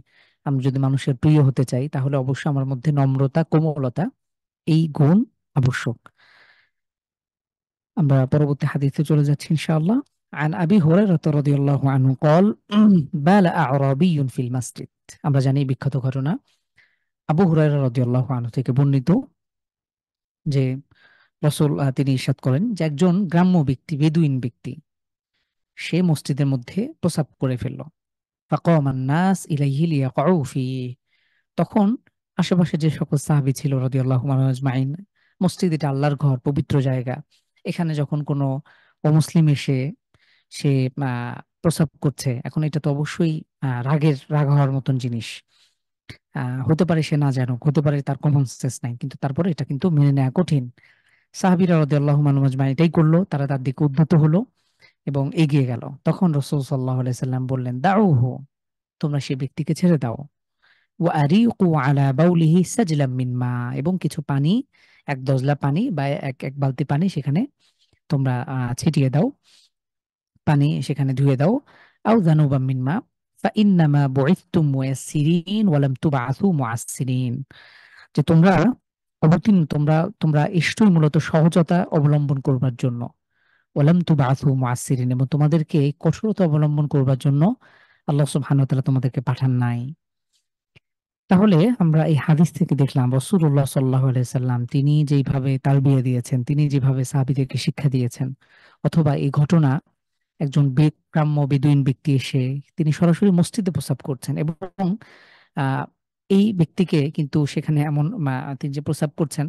আমরা যদি মানুষের প্রিয় হতে চাই, তাহলে অবশ্যই আমার মধ্যে নম্রতা, কোমলতা, এই গুণ আবশ্যক। আমরা পরবর্তী হাদিসে চলে যাচ্ছি ইনশাআল্লাহ। عن أبي هريرة رضي الله عنه قال بال أعرابي في المسجد। আমরা জানি এই বিখ্যাত ঘটনা, আবু হুরায়রা রাদিয়াল্লাহু আনহু থেকে বর্ণিত, যে রাসূল তিনি ইরশাদ করেন যে একজন গ্রাম্য ব্যক্তি, বেদুইন ব্যক্তি, সে মসজিদের মধ্যে প্রস্রাব করে ফেলল। ফাকামা নাস ইলাইহি লিয়াকউ ফিহি। তখন আশেপাশে যে সকল সাহাবী ছিল রাদিয়াল্লাহু আনহুম আজমাইন, মসজিদ এটা আল্লাহর ঘর, পবিত্র জায়গা, এখানে যখন কোনো অমুসলিম এসে সে প্রস্রাব করছে, এখন এটা তো অবশ্যই রাগ হওয়ার মতন জিনিস। হতে পারে সে না জানুক, হতে পারে তার কমন সেন্স নাই, কিন্তু তারপরে এটা কিন্তু মেনে নেওয়া কঠিন। সাহাবীরা রাদিয়াল্লাহু আনহুম আজমাইন এটাই করলো, তারা তার দিকে উদ্ধত হলো এবং এগিয়ে গেল। তখন রাসূল সাল্লাল্লাহু আলাইহি সাল্লাম বললেন, দাউহু, তোমরা সেই ব্যক্তিকে ছেড়ে দাও। ওয়া আরিকু আলা বাউলিহি সাজলাম মিন মা, এবং কিছু পানি, এক দজলা পানি বা এক এক বালতি পানি সেখানে তোমরা ছিটিয়ে দাও, পানি সেখানে ধুয়ে দাও। আও যানুবাম মিন মা, ফাইন্নামা বুইসতুম মুয়াসসিরিন ওয়া লাম তুবআসু মুআসসিরিন, যে তোমরা অবতীর্ণ, তোমরা তোমরা এসেছই মূলত সহজতা অবলম্বন করবার জন্য। ওয়ালাম তুবআসু মুআসসিরিন, এবং তোমাদেরকে কঠোরতা অবলম্বন করবার জন্য আল্লাহ সুবহানাহু ওয়া তাআলা তোমাদেরকে পাঠান নাই। তাহলে আমরা এই হাদিস থেকে দেখলাম রাসূলুল্লাহ সাল্লাল্লাহু আলাইহি সাল্লাম তিনি যেইভাবে তারবিয়া দিয়েছেন, তিনি যেভাবে সাহাবীদেরকে শিক্ষা দিয়েছেন, অথবা এই ঘটনা, একজন গ্রাম্য বেদুইন ব্যক্তি এসে তিনি সরাসরি মসজিদে প্রস্রাব করছেন, এবং আহ এই ব্যক্তিকে কিন্তু সেখানে এমন তিনি যে প্রস্রাব করছেন,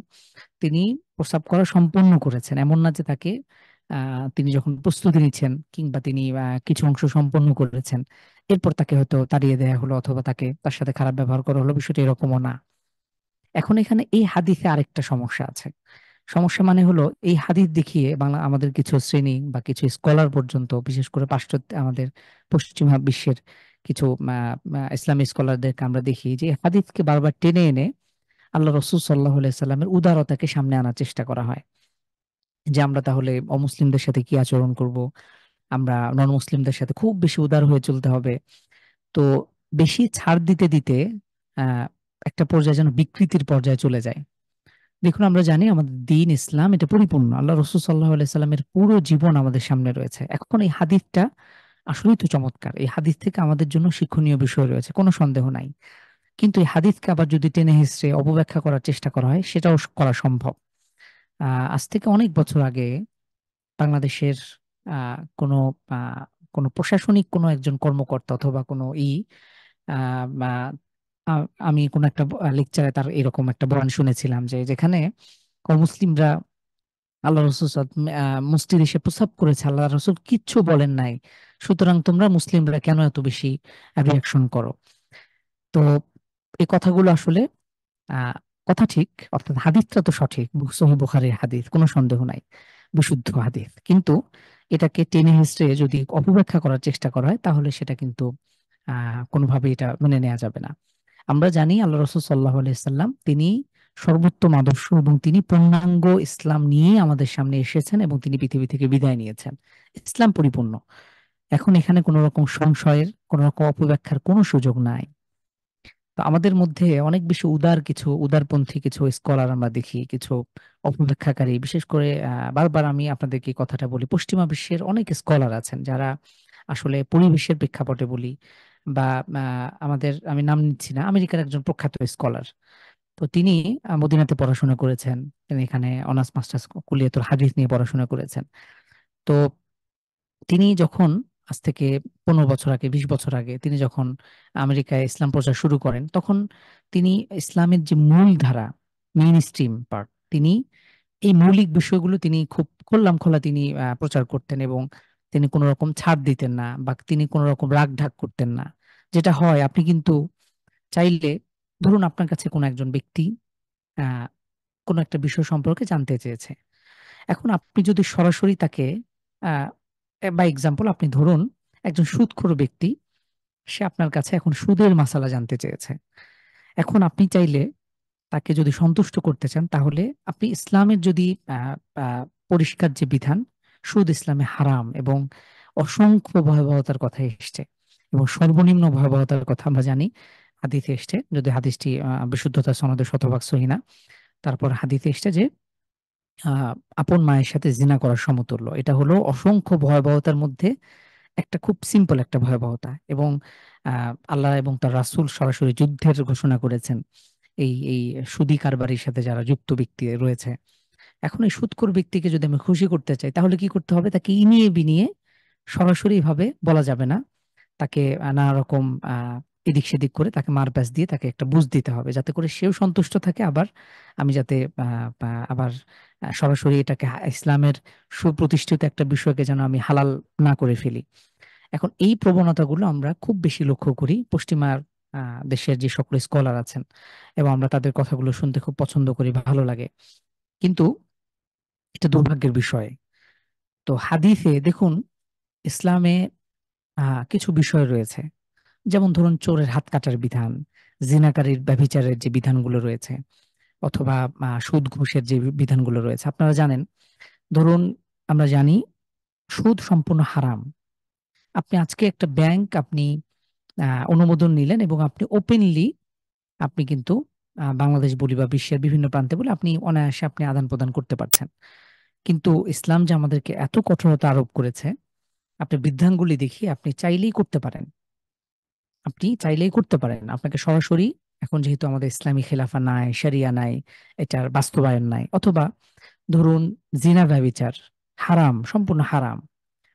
তিনি প্রস্রাব করা সম্পন্ন করেছেন, এমন না যে তাকে তিনি যখন প্রস্তুতি নিচ্ছেন কিংবা তিনি কিছু অংশ সম্পন্ন করেছেন, এরপর তাকে হয়তো তাড়িয়ে দেওয়া হলো অথবা তার সাথে খারাপ ব্যবহার করা হলো, বিষয়টা এরকমও না। এখন এখানে এই হাদিসে আরেকটা সমস্যা আছে। সমস্যা মানে হলো, এই হাদিস দেখিয়ে বাংলা আমাদের কিছু শ্রেণী বা কিছু স্কলার পর্যন্ত, বিশেষ করে পাশ্চাত্য আমাদের পশ্চিমা বিশ্বের কিছু ইসলামী স্কলারদেরকে আমরা দেখি যে এই হাদিসকে বারবার টেনে এনে আল্লাহ রসুল সাল্লাল্লাহু আলাইহি সাল্লামের উদারতাকে সামনে আনার চেষ্টা করা হয়, যে আমরা তাহলে অমুসলিমদের সাথে কি আচরণ করব, আমরা নন মুসলিমদের সাথে খুব বেশি উদার হয়ে চলতে হবে। তো বেশি ছাড় দিতে দিতে আহ একটা পর্যায়ে যেন বিকৃতির পর্যায়ে চলে যায়। দেখুন, আমরা জানি আমাদের দিন ইসলাম এটা পরিপূর্ণ, আল্লাহ রসুল সাল্লাহ আলাইসাল্লামের পুরো জীবন আমাদের সামনে রয়েছে। এখন এই হাদিসটা আসলেই তো চমৎকার, এই হাদিস থেকে আমাদের জন্য শিক্ষণীয় বিষয় রয়েছে, কোনো সন্দেহ নাই। কিন্তু এই হাদিসকে আবার যদি টেনে হিসড়ে অপব্যাখ্যা করার চেষ্টা করা হয়, সেটাও করা সম্ভব। আজ থেকে অনেক বছর আগে বাংলাদেশের কোনো কোনো প্রশাসনিক কোনো একজন কর্মকর্তা অথবা কোনো আমি কোনো একটা লেকচারে তার এরকম একটা বয়ান শুনেছিলাম, যে যেখানে মুসলিমরা আল্লাহ রসুল মসজিদ এসে প্রস্রাব করেছে, আল্লাহ রসুল কিচ্ছু বলেন নাই, সুতরাং তোমরা মুসলিমরা কেন এত বেশি রিয়াকশন করো। তো এই কথাগুলো আসলে আহ কথা ঠিক, অর্থাৎ হাদিসটা তো সঠিক, সহিহ বুখারীর হাদিস, কোনো সন্দেহ নাই, বিশুদ্ধ হাদিস। কিন্তু এটাকে টেনে হিসড়ে যদি অপব্যাখ্যা করার চেষ্টা করা হয়, তাহলে সেটা কিন্তু কোনোভাবে এটা মেনে নেওয়া যাবে না। আমরা জানি আল্লাহ রসুল সাল্লাহ আলাইসাল্লাম তিনি সর্বোত্তম আদর্শ এবং তিনি পূর্ণাঙ্গ ইসলাম নিয়ে আমাদের সামনে এসেছেন এবং তিনি পৃথিবী থেকে বিদায় নিয়েছেন। ইসলাম পরিপূর্ণ। এখন এখানে কোনো রকম সংশয়ের, কোনো রকম অপব্যাখ্যার কোনো সুযোগ নাই। তো আমাদের মধ্যে অনেক বেশি উদারপন্থী কিছু স্কলার আমরা দেখি, কিছু অপব্যাখ্যাকারী, বিশেষ করে বারবার আমি আপনাদেরকে এই কথাটা বলি, পশ্চিমা বিশ্বের অনেক স্কলার আছেন যারা আসলে পরিবেশের প্রেক্ষাপটে বলি বা আমি নাম নিচ্ছি না, আমেরিকার একজন প্রখ্যাত স্কলার। তো তিনি মদিনাতে পড়াশোনা করেছেন, তিনি এখানে অনার্স মাস্টার্স কুলিয়াতুল হাদিস নিয়ে পড়াশোনা করেছেন। তো তিনি যখন আজ থেকে 15 বছর আগে, 20 বছর আগে তিনি যখন আমেরিকায় ইসলাম প্রচার শুরু করেন, তখন তিনি ইসলামের যে মূল ধারা, মেইন স্ট্রিম পার্ট, তিনি এই মৌলিক বিষয়গুলো তিনি খুব খোলা তিনি প্রচার করতেন, এবং তিনি কোনো রকম ছাড় দিতেন না বা তিনি কোনো রকম রাগ ঢাক করতেন না। যেটা হয়, আপনি কিন্তু চাইলে, ধরুন আপনার কাছে কোনো একজন ব্যক্তি আহ কোনো একটা বিষয় সম্পর্কে জানতে চেয়েছে, এখন আপনি যদি সরাসরি তাকে আহ বা এক্সাম্পল, আপনি ধরুন একজন সুদখোর ব্যক্তি, সে আপনার কাছে এখন সুদের মাসালা জানতে চেয়েছে। এখন আপনি চাইলে তাকে যদি সন্তুষ্ট করতে চান, তাহলে আপনি ইসলামের যদি আহ আহ, পরিষ্কার যে বিধান, সুদ ইসলামে হারাম এবং অসংখ্য ভয়াবহতার কথা এসছে, এবং সর্বনিম্ন ভয়াবহতার কথা আমরা জানি হাদিসে এসছে, যদি হাদিসটি বিশুদ্ধতা সনদে শতভাগ সহি না, তারপর হাদিসে এসছে যে আহ আপন মায়ের সাথে জিনা করার সমতুল্য। এটা হলো অসংখ্য ভয়াবহতার মধ্যে একটা খুব সিম্পল একটা ভয়াবহতা, এবং আল্লাহ এবং তার রাসূল সরাসরি যুদ্ধের ঘোষণা করেছেন এই সুদী কারবারির সাথে যারা যুক্ত ব্যক্তি রয়েছে। এখন এই সুদখোর ব্যক্তিকে যদি আমি খুশি করতে চাই, তাহলে কি করতে হবে? তাকে ইনিয়ে বিনিয়ে সরাসরি ভাবে বলা যাবে না, তাকে নানা রকম এদিক সেদিক করে তাকে মারপ্যাচ দিয়ে তাকে একটা বুঝ দিতে হবে, যাতে করে সেও সন্তুষ্ট থাকে। আবার আমি যাতে আবার সরাসরি এটাকে ইসলামের সুপ্রতিষ্ঠিত একটা বিষয়কে যেন আমি হালাল না করে ফেলি। এখন এই প্রবণতাগুলো আমরা খুব বেশি লক্ষ্য করি পশ্চিমার দেশের যে সকল স্কলার আছেন, এবং আমরা তাদের কথাগুলো শুনতে খুব পছন্দ করি, ভালো লাগে। কিন্তু এটা দুর্ভাগ্যের বিষয়। তো হাদিসে দেখুন, ইসলামে কিছু বিষয় রয়েছে, যেমন ধরুন চোরের হাত কাটার বিধান, জিনাকারীর ব্যভিচারের যে বিধানগুলো রয়েছে, অথবা সুদ ঘুষের যে বিধানগুলো রয়েছে, আপনারা জানেন। ধরুন, আমরা জানি সুদ সম্পূর্ণ হারাম। আপনি আজকে একটা ব্যাংক আপনি অনুমোদন নিলেন এবং আপনি ওপেনলি আপনি কিন্তু বাংলাদেশ বলি বা বিশ্বের বিভিন্ন প্রান্তে বলে আপনি অনায়াসে আপনি আদান প্রদান করতে পারছেন। কিন্তু ইসলাম যে আমাদেরকে এত কঠোরতা আরোপ করেছে, আপনি বৃদ্ধাঙ্গুলি দেখিয়ে আপনি চাইলেই করতে পারেন, আপনি চাইলেই করতে পারেন। আপনাকে সরাসরি, এখন যেহেতু আমাদের ইসলামী খেলাফা নাই, শরিয়া নাই, এটার বাস্তবায়ন নাই, অথবা ধরুন জিনা ব্যভিচার হারাম, সম্পূর্ণ হারাম,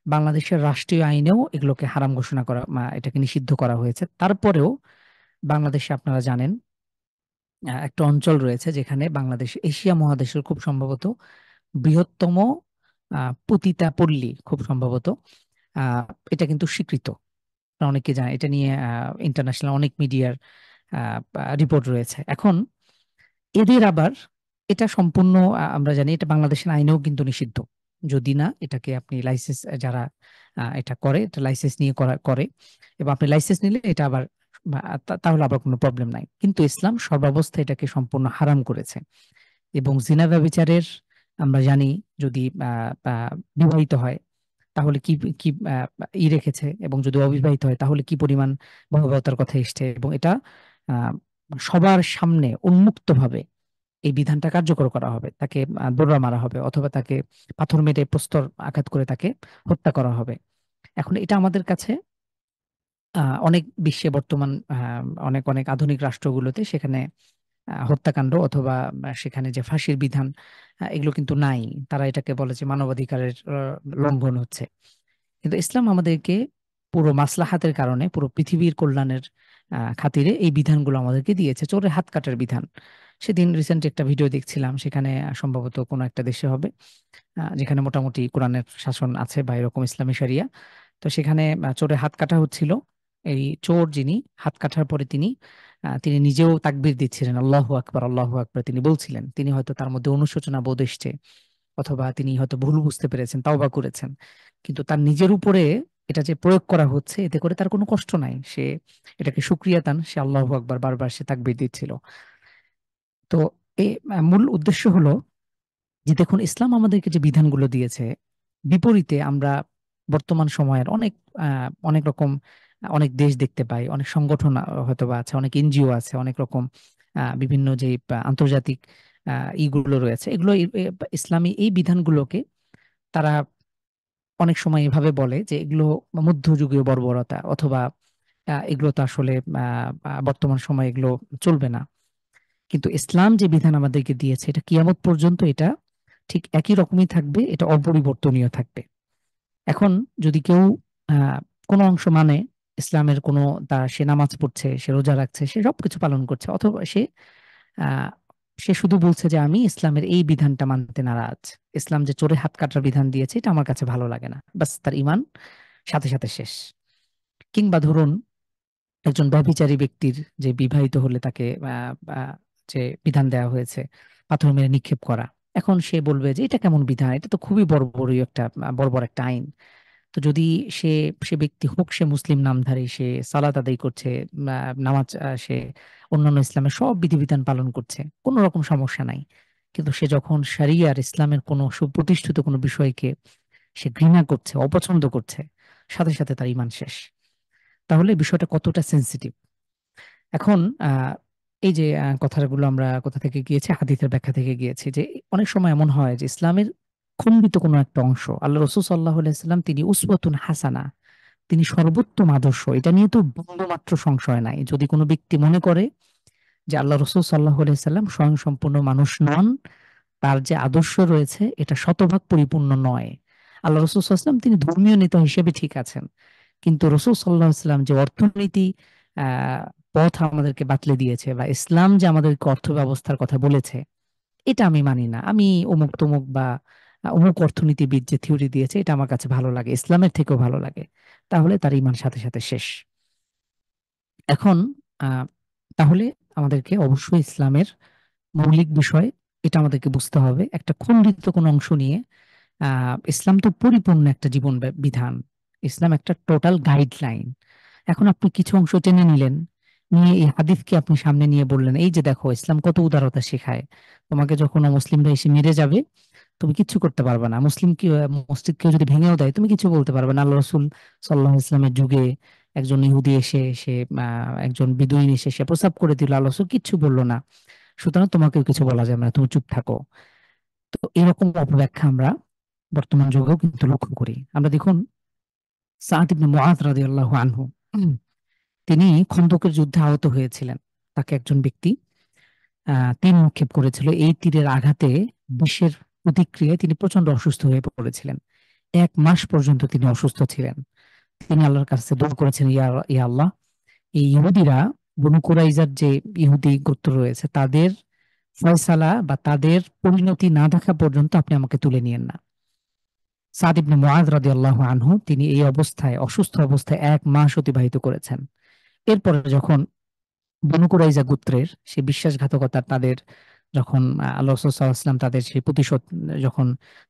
বাংলাদেশের রাষ্ট্রীয় আইনেও এগুলোকে হারাম ঘোষণা করা, এটাকে নিষিদ্ধ করা হয়েছে। তারপরেও বাংলাদেশে আপনারা জানেন একটা অঞ্চল রয়েছে যেখানে বাংলাদেশ এশিয়া মহাদেশের খুব সম্ভবত বৃহত্তম পতিতা পল্লী, খুব সম্ভবত আহ এটা কিন্তু স্বীকৃত। আপনারা অনেকে জানেন, এটা নিয়ে ইন্টারন্যাশনাল অনেক মিডিয়ার রিপোর্ট রয়েছে। এখন এদের আবার এটা সম্পূর্ণ আমরা জানি এটা বাংলাদেশের আইনেও কিন্তু নিষিদ্ধ, যদি না এটাকে আপনি লাইসেন্স যারা এটা করে, এটা লাইসেন্স নিয়ে করে, এবং আপনি লাইসেন্স নিলে এটা আবার তাহলে আবার কোনো প্রবলেম নাই। কিন্তু ইসলাম সর্বাবস্থায় এটাকে সম্পূর্ণ হারাম করেছে। এবং জিনা ব্যভিচারের আমরা জানি, যদি বিবাহিত হয় তাহলে কি কি রেখেছে, এবং যদি অবিবাহিত হয় তাহলে কি পরিমাণ ভয়াবহতার কথা এসছে, এবং এটা আহ, সবার সামনে উন্মুক্তভাবে এই বিধানটা কার্যকর করা হবে। তাকে দৌড়া মারা হবে, অথবা তাকে পাথর মেরে প্রস্তর আঘাত করে তাকে হত্যা করা হবে। এখন এটা আমাদের কাছে অনেক বিশ্বে বর্তমান অনেক অনেক আধুনিক রাষ্ট্রগুলোতে সেখানে হত্যাকাণ্ড অথবা সেখানে যে ফাঁসির বিধান, এগুলো কিন্তু নাই। তারা এটাকে বলে যে মানবাধিকারের লঙ্ঘন হচ্ছে। কিন্তু ইসলাম আমাদেরকে পুরো মাসলাহাতের কারণে, পুরো পৃথিবীর কল্যাণের খাতিরে এই বিধানগুলো আমাদেরকে দিয়েছে। চোরের হাত কাটার বিধান, সেদিন রিসেন্ট একটা ভিডিও দেখছিলাম, সেখানে সম্ভবত কোনো একটা দেশে হবে যেখানে মোটামুটি কোরআনের শাসন আছে বা এরকম ইসলামী শরিয়া। তো সেখানে চোরের হাত কাটা হচ্ছিল। এই চোর যিনি হাত কাটার পরে তিনি নিজেও তাকবীর দিচ্ছিলেন, আল্লাহু আকবার আল্লাহু আকবার তিনি বলছিলেন। তিনি হয়তো তার মধ্যে অনুশোচনা বোধ এসছে, অথবা তিনি হয়তো ভুল বুঝতে পেরেছেন, তাওবা করেছেন। কিন্তু তার নিজের উপরে এটা যে প্রয়োগ করা হচ্ছে, এতে করে তার কোনো কষ্ট নাই। সে এটাকে সুক্রিয়াতান, সে আল্লাহু আকবার বারবার সে তাকবীর দিচ্ছিল। তো এই মূল উদ্দেশ্য হলো যে দেখুন, ইসলাম আমাদেরকে যে বিধানগুলো দিয়েছে, বিপরীতে আমরা বর্তমান সময়ের অনেক রকম অনেক দেশ দেখতে পাই, অনেক সংগঠন হয়তো বা আছে, অনেক এনজিও আছে, অনেক রকম বিভিন্ন যে আন্তর্জাতিক ইগুলো রয়েছে, এগুলো ইসলামী এই বিধানগুলোকে তারা অনেক সময় এভাবে বলে যে এগুলো মধ্যযুগীয় বর্বরতা, অথবা এগুলো তো আসলে বর্তমান সময়ে এগুলো চলবে না। কিন্তু ইসলাম যে বিধান আমাদেরকে দিয়েছে, এটা কিয়ামত পর্যন্ত এটা ঠিক একই রকমই থাকবে, এটা অপরিবর্তনীয় থাকবে। এখন যদি কেউ আহ কোনো অংশ মানে ইসলামের কোনো, সে নামাজ পড়ছে, সে রোজা রাখছে, সে সবকিছু পালন করছে, অথবা আহ সে শুধু বলছে যে আমি ইসলামের এই বিধানটা মানতে নারাজ, ইসলাম যে চোরে হাত কাটার বিধান দিয়েছে এটা আমার কাছে ভালো লাগে না, বাস তার ঈমান সাথে সাথে শেষ। কিংবা ধরুন একজন ব্যভিচারী ব্যক্তির যে বিবাহিত হলে তাকে যে বিধান দেওয়া হয়েছে পাথর মেরে নিক্ষেপ করা, এখন সে বলবে যে এটা কেমন বিধান, এটা তো খুবই বর্বর একটা আইন। তো যদি সে সে ব্যক্তি হোক, সে মুসলিম নামধারী, সে সালাত আদায় করছে, নামাজ, সে অন্যান্য ইসলামের সব বিধিবিধান পালন করছে, কোনো রকম সমস্যা নাই। কিন্তু সে যখন শরিয়ার ইসলামের কোনো সুপ্রতিষ্ঠিত কোনো বিষয়কে সে ঘৃণা করছে, অপছন্দ করছে, সাথে সাথে তার ঈমান শেষ। তাহলে বিষয়টা কতটা সেন্সিটিভ। এখন এই যে কথাগুলো আমরা কোথা থেকে গিয়েছি, হাদিসের ব্যাখ্যা থেকে গিয়েছি, যে অনেক সময় এমন হয় যে ইসলামের খণ্ডিত কোনো একটা অংশ, আল্লাহ রসুল সাল্লাহ সাল্লাম তিনি উসওয়াতুন হাসানা, তিনি সর্বোত্তম আদর্শ, এটা নিয়ে তো বিন্দুমাত্র সংশয় নাই। যদি কোনো ব্যক্তি মনে করে যে আল্লাহ রসুল সাল্লাহ সাল্লাম স্বয়ং সম্পূর্ণ মানুষ নন, তার যে আদর্শ রয়েছে এটা শতভাগ পরিপূর্ণ নয়। আল্লাহ রসুল সাল্লাম তিনি ধর্মীয় নেতা হিসেবে ঠিক আছেন, কিন্তু রসুল সাল্লাহ সাল্লাম যে অর্থনীতি আহ পথ আমাদেরকে বাতলে দিয়েছে, বা ইসলাম যে আমাদেরকে অর্থ ব্যবস্থার কথা বলেছে, এটা আমি মানি না। আমি অমুক তমুক বা অমুক অর্থনীতিবিদ যে থিওরি দিয়েছে এটা আমার কাছে ভালো লাগে, ইসলামের থেকেও ভালো লাগে, তাহলে তার ঈমান সাথে সাথে শেষ। এখন আহ তাহলে আমাদেরকে অবশ্যই ইসলামের মৌলিক বিষয় এটা আমাদেরকে বুঝতে হবে। একটা খণ্ডিত কোনো অংশ নিয়ে ইসলাম তো পরিপূর্ণ একটা জীবন বিধান, ইসলাম একটা টোটাল গাইডলাইন। এখন আপনি কিছু অংশ টেনে নিলেন, নিয়ে এই হাদিসকে আপনি সামনে নিয়ে বললেন এই যে দেখো ইসলাম কত উদারতা শেখায়, তোমাকে যখন অমুসলিমরা এসে মেরে যাবে তুমি কিচ্ছু করতে পারবে না, মসজিদ কেউ যদি ভেঙেও দেয় তুমি কিছু বলতে পারবে না। আল্লাহ রসুল সাল্লাহ ইসলামের যুগে একজন ইহুদি এসে সে একজন বিদুইন এসে সে প্রস্রাব করে দিল, আল্লাহ রসুল কিচ্ছু বললো না, সুতরাং তোমাকেও কিছু বলা যাবে না, তুমি চুপ থাকো। তো এরকম অপব্যাখ্যা আমরা বর্তমান যুগেও কিন্তু লক্ষ্য করি। আমরা দেখুন সাদ ইবনে মুআয রাদিয়াল্লাহু আনহু, উম, তিনি খন্দকের যুদ্ধে আহত হয়েছিলেন। তাকে একজন ব্যক্তি তীর নিক্ষেপ করেছিল, এই তীরের আঘাতে বিষের প্রতিক্রিয়ায় তিনি প্রচন্ড অসুস্থ হয়ে পড়েছিলেন। 1 মাস পর্যন্ত তিনি অসুস্থ ছিলেন। তিনি আল্লাহর কাছে দোয়া করেছেন, ইয়া আল্লাহ, এই ইহুদিরা, বনু কুরাইজার যে ইহুদি গোত্র রয়েছে, তাদের ফয়সালা বা তাদের পরিণতি না দেখা পর্যন্ত আপনি আমাকে তুলে নিয়েন না। সাদ ইবনে মুআয রাদিয়াল্লাহু আনহু তিনি এই অবস্থায়, অসুস্থ অবস্থায় 1 মাস অতিবাহিত করেছেন। এরপরে যখন বনু কুরাইজা গোত্রের সেই বিশ্বাসঘাতকতা তাদের যখন আল্লাহ রাসূল সাল্লাল্লাহু আলাইহি ওয়াসাল্লাম তাদের সেই প্রতিশোধ যখন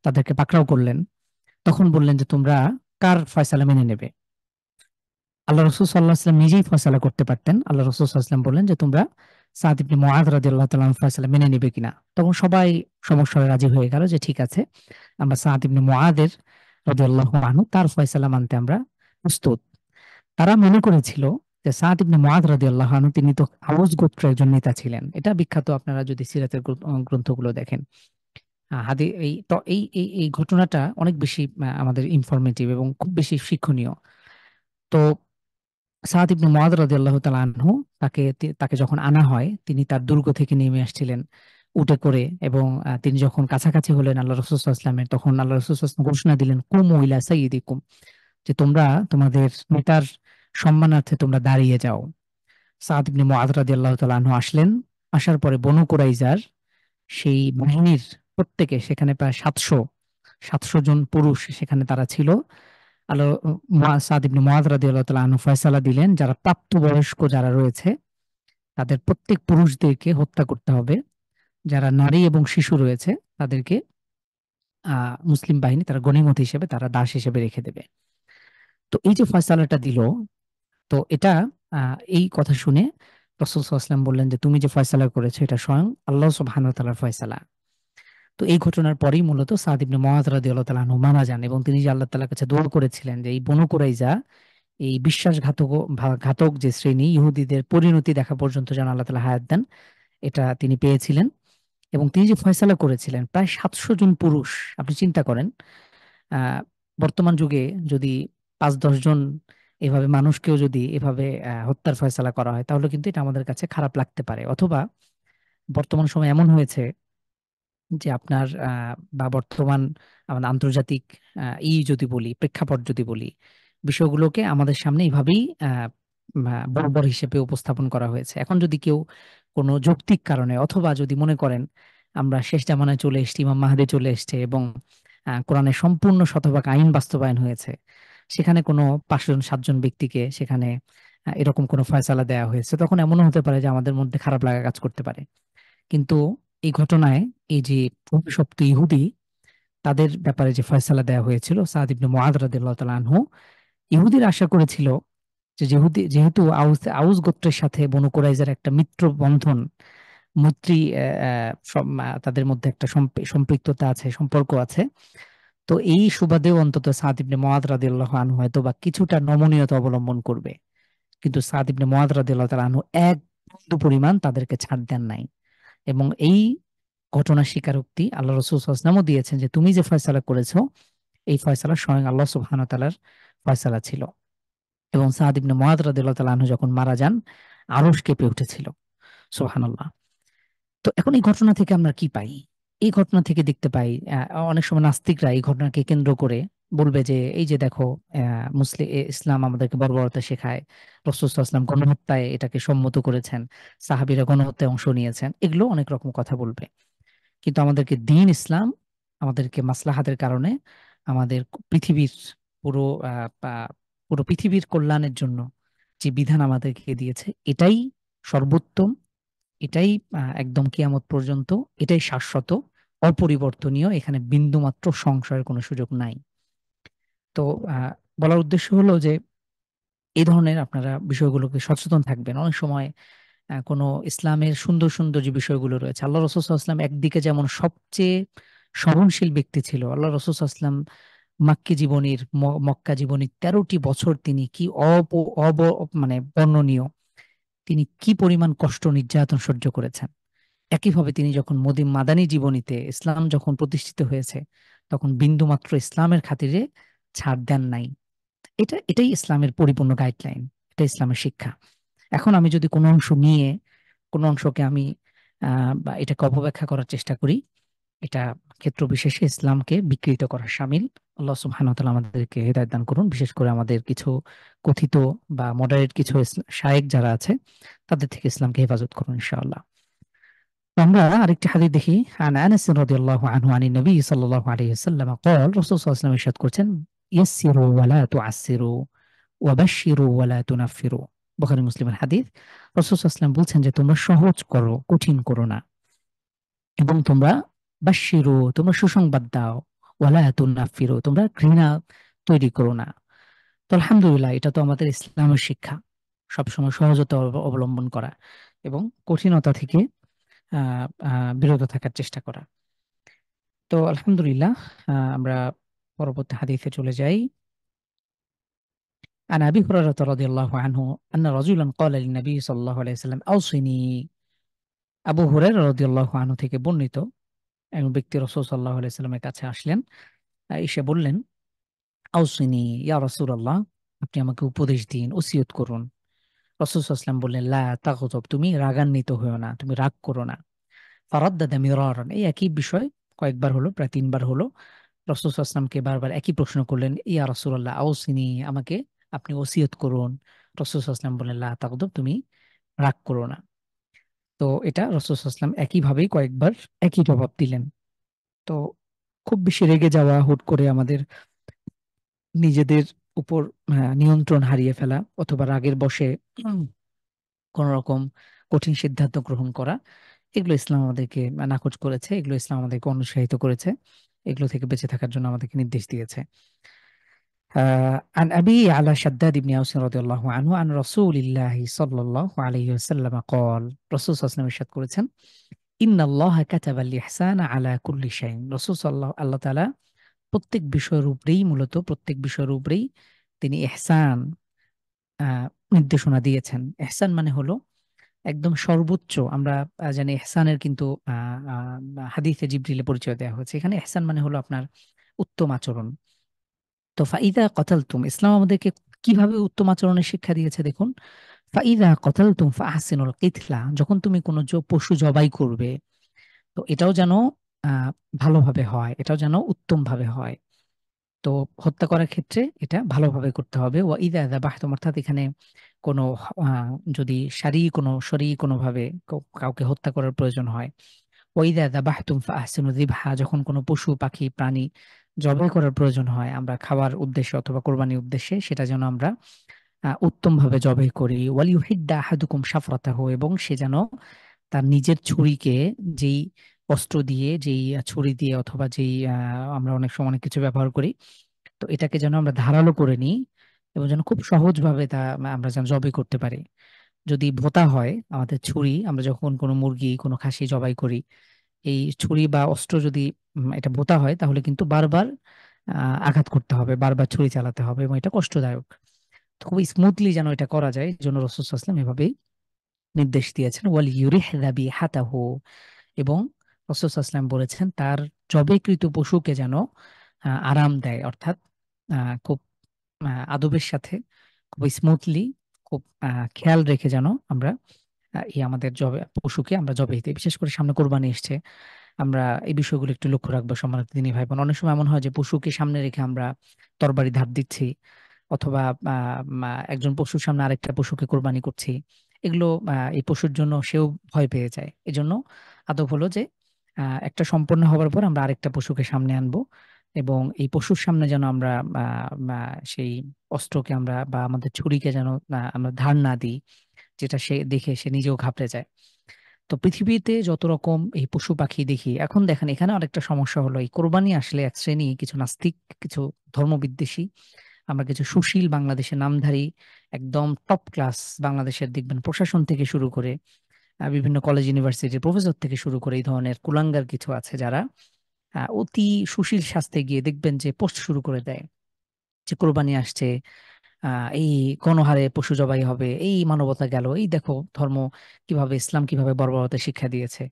তাদেরকে পাকড়াও করলেন, তখন বললেন যে তোমরা কার ফয়সালা মেনে নেবে? আল্লাহ রাসূল সাল্লাল্লাহু আলাইহি ওয়াসাল্লাম নিজেই ফয়সালা করতে পারতেন। আল্লাহ রাসূল সাল্লাল্লাহু আলাইহি ওয়াসাল্লাম বললেন যে তোমরা সাদ ইবনে মুআয রাদিয়াল্লাহু তাআলা আনহুর ফয়সালা মেনে নিবে কিনা? তখন সবাই সমস্বরে রাজি হয়ে গেল যে ঠিক আছে, আমরা সাদ ইবনে মুআযের রাদিয়াল্লাহু আনহু তার ফয়সালা মানতে আমরা প্রস্তুত। তারা মনে করেছিল যে সাদ ইবনে মুআয রাদিয়াল্লাহু আনহু তিনি তো আউস গোত্রের একজন নেতা ছিলেন। এটা বিখ্যাত, আপনারা যদি সিরাতের গ্রন্থগুলো দেখেন। হাদি এই তো এই ঘটনাটা অনেক বেশি আমাদের ইনফরমেটিভ এবং খুব বেশি শিক্ষণীয়। তো সাদ ইবনে মুআয রাদিয়াল্লাহু তাআলা আনহু তাকে যখন আনা হয়, তিনি তার দুর্গ থেকে নেমে আসছিলেন উটে করে, এবং তিনি যখন কাছাকাছি হলেন আল্লাহ রাসূল সাল্লাল্লাহু আলাইহি ওয়াসাল্লামের, তখন আল্লাহ রাসূল সাল্লাল্লাহু আলাইহি ওয়াসাল্লাম ঘোষণা দিলেন, কুমু ইলা সাইয়্যিদিকুম, যে তোমরা তোমাদের নেতার সম্মানার্থে তোমরা দাঁড়িয়ে যাও। সাদ ইবনে মুআয রাদিয়াল্লাহু তাআলা আনহু আসলেন। আসার পরে বনু কুরাইজার সেই বাহিনীর প্রত্যেকে, সেখানে প্রায় ৭০০ জন পুরুষ সেখানে তারা ছিল। আল্লাহ সাদ ইবনে মুআয রাদিয়াল্লাহু তাআলা আনহু ফয়সালা দিলেন, যারা প্রাপ্তবয়স্ক যারা রয়েছে তাদের প্রত্যেক পুরুষদেরকে হত্যা করতে হবে। যারা নারী এবং শিশু রয়েছে তাদেরকে মুসলিম বাহিনী তারা গনিমত হিসেবে, তারা দাস হিসেবে রেখে দেবে। তো এই যে ফয়সালাটা দিল, তো এটা এই কথা শুনে রাসূল সাল্লাল্লাহু আলাইহি ওয়াসাল্লাম বললেন যে তুমি যে ফয়সালা করেছো এটা স্বয়ং আল্লাহ সুবহানাহু ওয়া তাআলার ফয়সালা। তো এই ঘটনার পরেই মূলত সাদ ইবনে মুআয রাদিয়াল্লাহু তাআলা আনহু মারা যান, এবং তিনি যে আল্লাহ তাআলার কাছে দোয়া করেছিলেন যে এই বনু কুরাইজা, এই ঘাতক যে শ্রেণী ইহুদিদের পরিণতি দেখা পর্যন্ত যেন আল্লাহ তাআলা হায়াত দেন, এটা তিনি পেয়েছিলেন। এবং তিনি যে ফয়সালা করেছিলেন প্রায় ৭০০ জন পুরুষ, আপনি চিন্তা করেন আহ বর্তমান যুগে যদি ৫-১০ জন এভাবে মানুষকেও যদি এভাবে হত্যার ফয়সালা করা হয়, তাহলে কিন্তু এটা আমাদের কাছে খারাপ লাগতে পারে। অথবা বর্তমান সময় এমন হয়েছে যে আপনার বা বর্তমান আমাদের আন্তর্জাতিক যদি বলি, প্রেক্ষাপট যদি বলি, বিষয়গুলোকে আমাদের সামনে এইভাবেই বর্বর হিসেবে উপস্থাপন করা হয়েছে। এখন যদি কেউ কোনো যৌক্তিক কারণে, অথবা যদি মনে করেন আমরা শেষ জামানায় চলে এসেছি, ইমাম মাহদী চলে এসেছে এবং কোরআনের সম্পূর্ণ শতভাগ আইন বাস্তবায়ন হয়েছে, সেখানে কোনো ৫ জন ৭ জন ব্যক্তিকে সেখানে এরকম কোনো ফয়সালা দেওয়া হয়েছে, তখন এমনও হতে পারে যে আমাদের মধ্যে খারাপ লাগা কাজ করতে পারে। কিন্তু এই ঘটনায় এই যে অভিশপ্ত ইহুদি, তাদের ব্যাপারে যে ফয়সালা দেওয়া হয়েছিল, সাদ ইবনে মুআয রাদিয়াল্লাহু তাআলা আনহু, ইহুদিরা আশা করেছিল যে যেহেতু আউস গোত্রের সাথে বনু কুরাইজার একটা মিত্র বন্ধন, মৈত্রী, তাদের মধ্যে একটা সম্পৃক্ততা আছে, সম্পর্ক আছে। তো এই সুবাদেও অন্তত সাদ ইবনে মুআয রাদিয়াল্লাহু আনহু হয়তো বা কিছুটা নমনীয়তা অবলম্বন করবে। কিন্তু সাদ ইবনে মুআয রাদিয়াল্লাহু তাআলা আনহু এক বিন্দু পরিমাণ তাদেরকে ছাড় দেন নাই। এবং এই ঘটনার স্বীকারোক্তি আল্লাহ রাসূল সাল্লাল্লাহু আলাইহি ওয়াসাল্লামও দিয়েছেন যে তুমি যে ফয়সালা করেছো, এই ফয়সালা স্বয়ং আল্লাহ সুবহানাহু ওয়া তাআলার ফয়সালা ছিল। এবং সাদ ইবনে মুআয রাদিয়াল্লাহু তাআলা আনহু যখন মারা যান, আরশ কেঁপে উঠেছিল। সুবহানাল্লাহ। তো এখন এই ঘটনা থেকে আমরা কি পাই? এই ঘটনা থেকে দেখতে পাই, অনেক সময় নাস্তিকরা এই ঘটনাকে কেন্দ্র করে বলবে যে এই যে দেখো, ইসলাম আমাদেরকে বর্বরতা শেখায়, রাসূল সাল্লাল্লাহু আলাইহি ওয়াসাল্লাম গণহত্যায় এটাকে সম্মত করেছেন, সাহাবীরা গণহত্যায় অংশ নিয়েছেন, এগুলো অনেক রকম কথা বলবে। কিন্তু আমাদেরকে দ্বীন ইসলাম আমাদেরকে মাসলাহাতের কারণে আমাদের পৃথিবীর পুরো পুরো পৃথিবীর কল্যাণের জন্য যে বিধান আমাদেরকে দিয়েছে, এটাই সর্বোত্তম, এটাই একদম কিয়ামত পর্যন্ত, এটাই শাশ্বত, অপরিবর্তনীয়, এখানে বিন্দুমাত্র সংশয়ের কোনো সুযোগ নাই। তো বলার উদ্দেশ্য হলো যে এই ধরনের আপনারা বিষয়গুলোকে সচেতন থাকবেন। অনেক সময় কোনো ইসলামের সুন্দর সুন্দর যে বিষয়গুলো রয়েছে, আল্লাহ রাসূল সাল্লাল্লাহু আলাইহি ওয়াসাল্লাম একদিকে যেমন সবচেয়ে সহনশীল ব্যক্তি ছিল, আল্লাহ রাসূল সাল্লাল্লাহু আলাইহি ওয়াসাল্লাম মাক্কি জীবনীর মক্কা জীবনীর ১৩টি বছর তিনি কি মানে বর্ণনীয়, তিনি কি পরিমাণ কষ্ট নির্যাতন সহ্য করেছেন। একইভাবে তিনি যখন মাদানী জীবনীতে ইসলাম যখন প্রতিষ্ঠিত হয়েছে, তখন বিন্দুমাত্র ইসলামের খাতিরে ছাড় দেন নাই। এটাই ইসলামের পরিপূর্ণ গাইডলাইন, এটা ইসলামের শিক্ষা। এখন আমি যদি কোনো অংশ নিয়ে কোনো অংশকে আমি বা এটাকে অপব্যাখ্যা করার চেষ্টা করি, এটা ক্ষেত্র বিশেষে ইসলামকে বিকৃত করার শামিল। আল্লাহ সুবহানাহু ওয়া তাআলা আমাদেরকে হেদায়েত দান করুন। বিশেষ করে আমাদের কিছু কথিত বা মডারেট কিছু শায়েখ যারা আছে, তাদের থেকে ইসলামকে হেফাজত করুন ইনশাআল্লাহ। আমরা আরেকটি হাদিস দেখি। আন আনাস রাদিয়াল্লাহু আনহু আনিন নবী সাল্লাল্লাহু আলাইহি ওয়াসাল্লাম قال রাসূল সাল্লাল্লাহু আলাইহি ওয়াসাল্লাম ইরশাদ করছেন, ইয়াসসিরু ওয়া লা তুআসসিরু ওয়া বাশশিরু ওয়া লা তুনাফফিরু। বুখারী মুসলিমের হাদিস। রাসূল সাল্লাল্লাহু আলাইহি ওয়াসাল্লাম বলছেন যে তোমরা সহজ করো, কঠিন করো না, এবং তোমরা বাশশিরু, তোমরা সুসংবাদ দাও, ওয়া লা তুনাফফিরু, তোমরা ঘৃণা তৈরি করো না। তো আলহামদুলিল্লাহ, এটা তো আমাদের ইসলামের শিক্ষা, সবসময় সহজতা অবলম্বন করা এবং কঠিনতা থেকে বিরত থাকার চেষ্টা করা। তো আলহামদুলিল্লাহ, আমরা পরবর্তী হাদিসে চলে যাই। عن أبي هريرة رضي الله عنه أن رجلا قال للنبي صلى الله عليه وسلم أوصني। আবু হুরায়রা রাদিয়াল্লাহু আনহু থেকে বর্ণিত, একজন ব্যক্তি রাসূল সাল্লাল্লাহু আলাইহি সাল্লামের কাছে আসলেন, এসে বললেন, আউসিনি ইয়া রাসূলুল্লাহ, আপনি আমাকে উপদেশ দিন, ওসিয়ত করুন। রাসূল সাল্লাল্লাহু আলাইহি ওয়াসাল্লাম বললেন, লা তাগযব, তুমি রাগান্বিত হয়ো না, তুমি রাগ করো না। ফারাদ্দাদা মিরারান, এই একই বিষয় কয়েকবার হলো, প্রায় তিনবার হলো। রাসূল সাল্লাল্লাহু আলাইহি ওয়াসাল্লামকে বারবার একই প্রশ্ন করলেন, ইয়া রাসূলুল্লাহ আউসিনি, আমাকে আপনি ওসিয়ত করুন। রাসূল সাল্লাল্লাহু আলাইহি ওয়াসাল্লাম বললেন, লা তাগযব, তুমি রাগ করো না। তো এটা রাসূল সাল্লাল্লাহু আলাইহি ওয়াসাল্লাম একইভাবেই কয়েকবার একই জবাব দিলেন। তো খুব বেশি রেগে যাওয়া, হুট করে আমাদের নিজেদের উপর নিয়ন্ত্রণ হারিয়ে ফেলা, অথবা রাগের বশে উম, কোন রকম কঠিন সিদ্ধান্ত গ্রহণ করা, এগুলো ইসলাম আমাদেরকে নাকচ করেছে, এগুলো ইসলাম আমাদেরকে অনুৎসাহিত করেছে, এগুলো থেকে বেঁচে থাকার জন্য আমাদেরকে নির্দেশ দিয়েছে। عن أبي على شداد بن أوس رضي الله عنه عن رسول الله صلى الله عليه وسلم قال رسول صلى الله عليه وسلم ইরশাদ করেছেন, إن الله كتب الإحسان على كل شيء। রাসূল সাল্লাল্লাহু, আল্লাহ তাআলা প্রত্যেক বিষয়ের উপরেই, মূলত প্রত্যেক বিষয়ের উপরেই তিনি ইহসান নির্দেশনা দিয়েছেন। ইহসান মানে হলো একদম সর্বোচ্চ। আমরা জানি ইহসানের কিন্তু হাদিসে জিবরিলে পরিচয় দেওয়া হয়েছে। এখানে ইহসান মানে হলো আপনার উত্তম আচরণ। তো ফাইদা কতালতুম, ইসলাম আমাদেরকে কিভাবে উত্তম আচরণের শিক্ষা দিয়েছে দেখুন। ফাইদা কতালতুম ফাহসিনুল কিতলা, যখন তুমি কোনো পশু জবাই করবে, তো এটাও যেন আহ ভালোভাবে হয়, এটাও যেন উত্তম ভাবে হয়। তো হত্যা করার ক্ষেত্রে এটা ভালোভাবে করতে হবে। ওয়া ইদা যাবাহতুম, অর্থাৎ এখানে কোনো যদি শরীর কোনোভাবে কাউকে হত্যা করার প্রয়োজন হয়, ওয়া ইদা যাবাহতুম ফাহসিনু যিবহা, যখন কোনো পশু পাখি প্রাণী জবাই করার প্রয়োজন হয় আমরা খাওয়ার উদ্দেশ্যে অথবা কোরবানির উদ্দেশ্যে, সেটা যেন আমরা উত্তম ভাবে জবাই করি। ওয়ালিউহিদ্দা আহাদুকুম শাফরাতাহু, এবং সে যেন তার নিজের ছুরিকে, যেই অস্ত্র দিয়ে, যেই ছুরি দিয়ে, অথবা যেই আমরা অনেক সময় অনেক কিছু ব্যবহার করি, তো এটাকে যেন আমরা ধারালো করে নিই এবং যেন খুব সহজভাবে তা আমরা যেন জবাই করতে পারি। যদি ভোঁতা হয় আমাদের ছুরি, আমরা যখন কোনো মুরগি, কোনো খাসি জবাই করি, এই ছুরি বা অস্ত্র যদি এটা ভোঁতা হয়, তাহলে কিন্তু বারবার আঘাত করতে হবে, বারবার ছুরি চালাতে হবে, এবং এটা কষ্টদায়ক। তো খুব স্মুথলি যেন এটা করা যায়, এই জন্য রাসূল সাল্লাল্লাহু আলাইহি ওয়াসাল্লাম এভাবেই নির্দেশ দিয়েছেন। ওয়াল ইউরিহ যাবিহাতাহু, এবং রাসূল সাল্লাল্লাহু আলাইহি ওয়াসাল্লাম বলেছেন তার জবাইকৃত পশুকে যেন আরাম দেয়, অর্থাৎ খুব আদবের সাথে, খুব স্মুথলি, খুব খেয়াল রেখে যেন আমরা এই আমাদের পশুকে আমরা জবাই দিই। বিশেষ করে সামনে কোরবানি এসছে, আমরা এই বিষয়গুলো একটু লক্ষ্য রাখবো সম্মানিত দিনী ভাই বোন। অনেক সময় এমন হয় যে পশুকে সামনে রেখে আমরা তরবারি ধার দিচ্ছি, অথবা একজন পশুর সামনে আরেকটা পশুকে কোরবানি করছি। এগুলো এই পশুর জন্য সেও ভয় পেয়ে যায়। এজন্য আদব হলো যে একটা সম্পন্ন হওয়ার পর আমরা আরেকটা পশুকে সামনে আনবো, এবং এই পশুর সামনে যেন আমরা সেই অস্ত্রকে আমরা বা আমাদের ছুরিকে যেন আমরা ধার না দিই, যেটা সে দেখে সে নিজেও ঘাবড়ে যায়। তো পৃথিবীতে যত রকম এই পশু পাখি দেখি, এখন দেখেন এখানে আরেকটা সমস্যা হলো, এই কোরবানি আসলে এক শ্রেণী কিছু নাস্তিক, কিছু ধর্মবিদ্বেষী, আমরা কিছু সুশীল বাংলাদেশের নামধারী, একদম টপ ক্লাস বাংলাদেশের দেখবেন প্রশাসন থেকে শুরু করে বিভিন্ন কলেজ ইউনিভার্সিটির প্রফেসর থেকে শুরু করে এই ধরনের কুলাঙ্গার কিছু আছে, যারা অতি সুশীল সাজতে গিয়ে দেখবেন যে পোস্ট শুরু করে দেয় যে কোরবানি আসছে, এই গণহারে পশু জবাই হবে, এই মানবতা গেল, এই দেখো ধর্ম কিভাবে, ইসলাম কিভাবে বর্বরতা শিক্ষা দিয়েছে।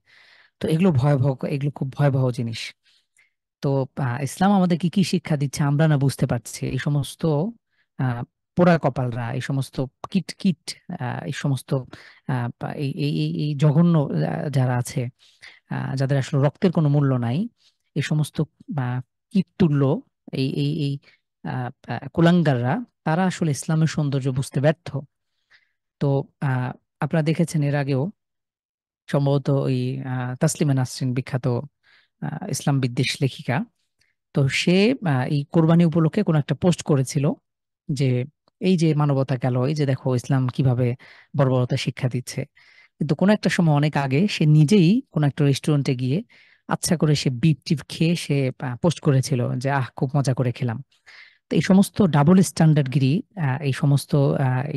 তো এগুলো ভয়াবহ, এগুলো খুব ভয়াবহ জিনিস। তো ইসলাম আমাদেরকে কি শিক্ষা দিচ্ছে আমরা না বুঝতে পারছি। এই সমস্ত আহ পোড়া কপালরা, এই সমস্ত কিট কিট এই সমস্ত এই এই এই এই জঘন্য যারা আছে, যাদের আসলে রক্তের কোনো মূল্য নাই, এই সমস্ত কীট তুল্য এই এই এই কুলাঙ্গাররা, তারা আসলে ইসলামের সৌন্দর্য বুঝতে ব্যর্থ। তো আপনারা দেখেছেন এর আগেও সম্ভবত ওই তাসলিমা নাসরিন, বিখ্যাত ইসলাম বিদ্বেষ লেখিকা। তো সে এই কোরবানি উপলক্ষে কোনো একটা পোস্ট করেছিল যে এই যে মানবতা গেল, এই যে দেখো ইসলাম কিভাবে বর্বরতা শিক্ষা দিচ্ছে। কিন্তু কোনো একটা সময় অনেক আগে সে নিজেই কোনো একটা রেস্টুরেন্টে গিয়ে আচ্ছা করে সে বিফ টিপ খেয়ে সে পোস্ট করেছিল যে খুব মজা করে খেলাম। তো এই সমস্ত ডাবল স্ট্যান্ডার্ডগিরি, এই সমস্ত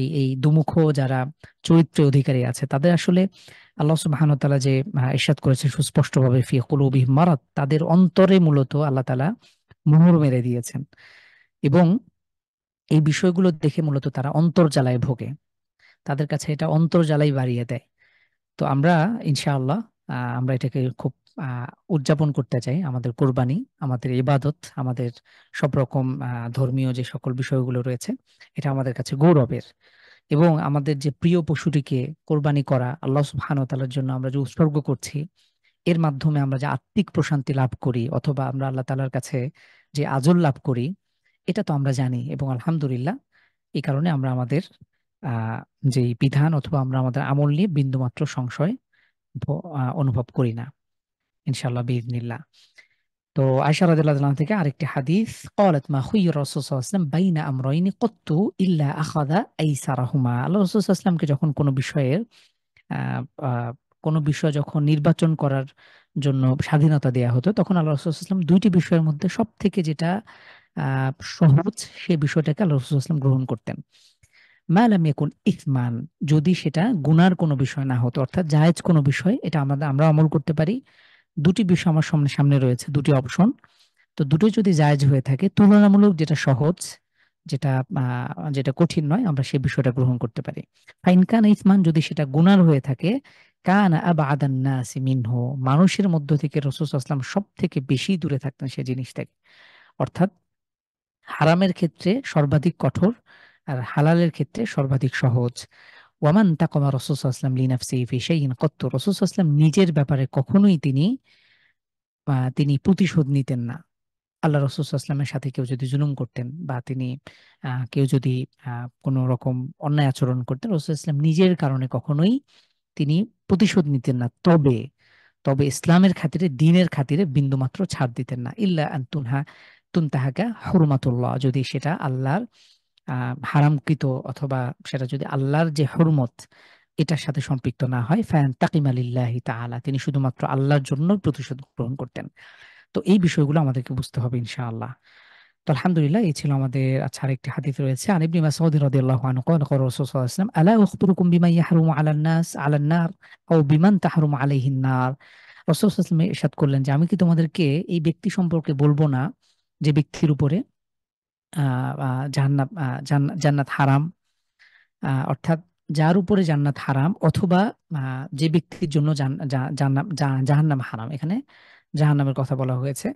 এই এই দুমুখ যারা চরিত্রের অধিকারী আছে, তাদের আসলে আল্লাহ সুবহানাহু ওয়া তাআলা যে ইরশাদ করেছে সুস্পষ্টভাবে, ফি কুলুবিহিম মারাদ, তাদের অন্তরে মূলত আল্লাহ তাআলা মোহর মেরে দিয়েছেন। এবং এই বিষয়গুলো দেখে মূলত তারা অন্তর্জালায় ভোগে, তাদের কাছে এটা অন্তর্জালাই বাড়িয়ে দেয়। তো আমরা ইনশাআল্লাহ আমরা এটাকে খুব উদযাপন করতে চাই। আমাদের কোরবানি, আমাদের ইবাদত, আমাদের সব রকম ধর্মীয় যে সকল বিষয়গুলো রয়েছে, এটা আমাদের কাছে গৌরবের। এবং আমাদের যে প্রিয় পশুটিকে কোরবানি করা, আল্লাহ সুবহানাহু ওয়া তাআলার জন্য আমরা যে উৎসর্গ করছি, এর মাধ্যমে আমরা যে আত্মিক প্রশান্তি লাভ করি অথবা আমরা আল্লাহ তাআলার কাছে যে আজর লাভ করি, এটা তো আমরা জানি। এবং আলহামদুলিল্লাহ, এই কারণে আমরা আমাদের আহ যে বিধান অথবা আমরা আমাদের আমল নিয়ে বিন্দুমাত্র সংশয় অনুভব করি না, ইনশাআল্লাহ বিইذنিল্লাহ। তো আয়েশা রাদিয়াল্লাহু আনহা থেকে আরেকটি হাদিস, قالت ما خير الرسول صلى الله عليه وسلم بين امرين قط الا اخذ ايسرهما। আল্লাহ রাসূল সাল্লাল্লাহু আলাইহি ওয়াসাল্লামকে যখন আহ, আহ, কোনো বিষয় যখন নির্বাচন করার জন্য স্বাধীনতা দেয়া হতো, তখন আল্লাহ রাসূল সাল্লাল্লাহু আলাইহি ওয়াসাল্লাম দুইটি বিষয়ের মধ্যে সব থেকে যেটা সহজ, সেই বিষয়টাকে আল্লাহ রাসূল সাল্লাল্লাহু আলাইহি ওয়াসাল্লাম গ্রহণ করতেন। মা লাম ইয়াকুন ইসমান, যদি সেটা গুনার কোনো বিষয় না হতো, অর্থাৎ জায়েজ কোনো বিষয়, এটা আমরা আমল করতে পারি। দুটি বিষয় আমার সামনে সামনে রয়েছে, দুটি অপশন। তো দুটো যদি জায়েজ হয়ে থাকে, তুলনামূলক যেটা সহজ, যেটা যেটা কঠিন নয়, আমরা সেই বিষয়টা গ্রহণ করতে পারি। ফাইন কান ইসমান, যদি সেটা গুনার হয়ে থাকে, কানা আবাদান নাসি মিনহু, মানুষের মধ্য থেকে রাসূল সাল্লাল্লাহু আলাইহি ওয়াসাল্লাম সব থেকে বেশি দূরে থাকতেন সেই জিনিস থেকে। অর্থাৎ হারামের ক্ষেত্রে সর্বাধিক কঠোর, আর হালালের ক্ষেত্রে সর্বাধিক সহজ। ওয়ামান তাকামা রাসূল সাল্লাল্লাহু আলাইহি ওয়াসাল্লাম লিনাফসিহি ফি শাইইন কত্তু, রাসূল সাল্লাল্লাহু আলাইহি ওয়াসাল্লাম নিজের ব্যাপারে কখনোই তিনি প্রতিশোধ নিতেন না। আল্লাহ রাসূল সাল্লাল্লাহু আলাইহি ওয়াসাল্লামের সাথে কেউ যদি জুলুম করতেন বা তিনি কেউ যদি কোনো রকম অন্যায় আচরণ করতেন, রাসূল সাল্লাল্লাহু আলাইহি ওয়াসাল্লাম নিজের কারণে কখনোই তিনি প্রতিশোধ নিতেন না। তবে তবে ইসলামের খাতিরে, দ্বীনের খাতিরে বিন্দুমাত্র ছাড় দিতেন না। ইল্লা আন তুনতাহাকা হুরমাতুল্লাহ, যদি সেটা আল্লাহর হারামকৃত অথবা সেটা যদি আল্লাহর যে হুরমত এটার সাথে সম্পৃক্ত না হয়, ফায়ান্তাকিমা লিল্লাহি তাআলা, তিনি শুধুমাত্র আল্লাহর জন্য প্রতিশোধ গ্রহণ করতেন। তো এই বিষয়গুলো আমাদেরকে বুঝতে হবে ইনশাআল্লাহ। তো আলহামদুলিল্লাহ, এই ছিল আমাদের। আচ্ছা, আরেকটি হাদিস রয়েছে, আন ইবনে মাসউদ রাদিয়াল্লাহু আনহু قال قال রাসূল সাল্লাল্লাহু আলাইহি ওয়াসাল্লাম আলা উখবিরুকুম বিমা ইয়াহরুমু আলান নাস আলান নার আও বিমান তাহরুমু আলাইহিন নার। রাসূল সাল্লাল্লাহু আলাইহি ওয়াসাল্লাম ইরশাদ করলেন যে আমি কি তোমাদেরকে এই ব্যক্তি সম্পর্কে বলবো না যে ব্যক্তির উপরে জাহান্নাম জান্নাত হারাম, অর্থাৎ যার উপরে জান্নাত হারাম, অথবা যে ব্যক্তির জন্য জাহান্নাম হারাম। এখানে জাহান্নামের কথা বলা হয়েছে,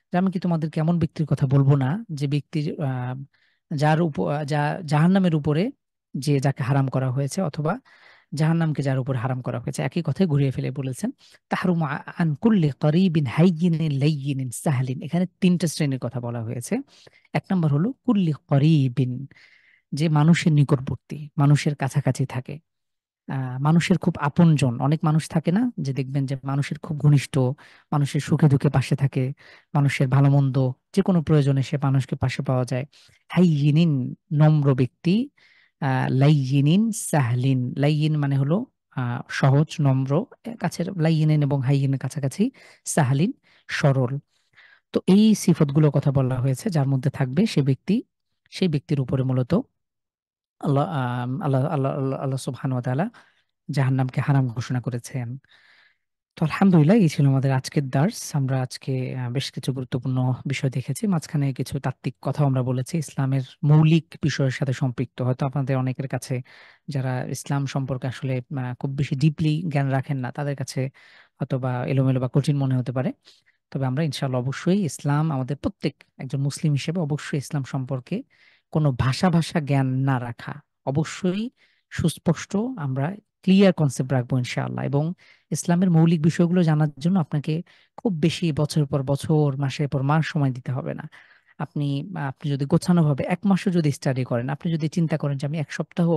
যে আমি কি তোমাদেরকে এমন ব্যক্তির কথা বলবো না যে ব্যক্তির যার উপর জাহান্নামের উপরে যে যাকে হারাম করা হয়েছে, অথবা জাহান্নামকে যার উপর হারাম করা হয়েছে, একই কথায় ঘুরিয়ে ফেলে বলেছেন। তাহরুমু আন কুল্লি করিবিন হাইয়িনিন লাইয়িনিন সাহলিন, এখানে তিনটা শ্রেণীর কথা বলা হয়েছে। এক নম্বর হলো কুল্লি করিবিন, যে মানুষের নিকটবর্তী, মানুষের কাছাকাছি থাকে, মানুষের খুব আপনজন। অনেক মানুষ থাকে না, যে দেখবেন যে মানুষের খুব ঘনিষ্ঠ, মানুষের সুখে দুঃখে পাশে থাকে, মানুষের ভালো মন্দ যে কোনো প্রয়োজনে সে মানুষকে পাশে পাওয়া যায়। হাইয়িনিন, নম্র ব্যক্তি। লাইয়িনিন সাহলিন, লাইয়িন মানে হলো সহজ, নম্র, কাছের। লাইয়িনিন এবং হাইয়িনের কাছাকাছি। সাহলিন, সরল। তো এই সিফতগুলোর কথা বলা হয়েছে, যার মধ্যে থাকবে সে ব্যক্তি, সেই ব্যক্তির উপরে মূলত আল্লাহ আল্লাহ আল্লাহ আল্লাহ আল্লাহ সুবহানাহু ওয়া তাআলা জাহান্নামকে হারাম ঘোষণা করেছেন। তো আলহামদুলিল্লাহ, এই ছিল আমাদের আজকের দার্স। আমরা আজকে বেশ কিছু গুরুত্বপূর্ণ বিষয় দেখেছি, মাঝখানে কিছু তাত্ত্বিক কথাও আমরা বলেছি, ইসলামের মৌলিক বিষয়ের সাথে সম্পৃক্ত। হয়তো আপনাদের অনেকের কাছে, যারা ইসলাম সম্পর্কে আসলে খুব বেশি ডিপলি জ্ঞান রাখেন না, তাদের কাছে হয়তো বা এলোমেলো বা কঠিন মনে হতে পারে। তবে আমরা ইনশাআল্লাহ অবশ্যই ইসলাম, আমাদের প্রত্যেক একজন মুসলিম হিসেবে অবশ্যই ইসলাম সম্পর্কে কোনো ভাষা ভাষা জ্ঞান না রাখা, অবশ্যই সুস্পষ্ট আমরা ক্লিয়ার কনসেপ্ট রাখবো ইনশাআল্লাহ। এবং ইসলামের মৌলিক বিষয়গুলো জানার জন্য আপনাকে খুব বেশি বছর পর বছর, মাসের পর মাস সময় দিতে হবে না। আপনি আপনি যদি গোছানোভাবে 1 মাসও যদি স্টাডি করেন, আপনি যদি চিন্তা করেন যে আমি 1 সপ্তাহ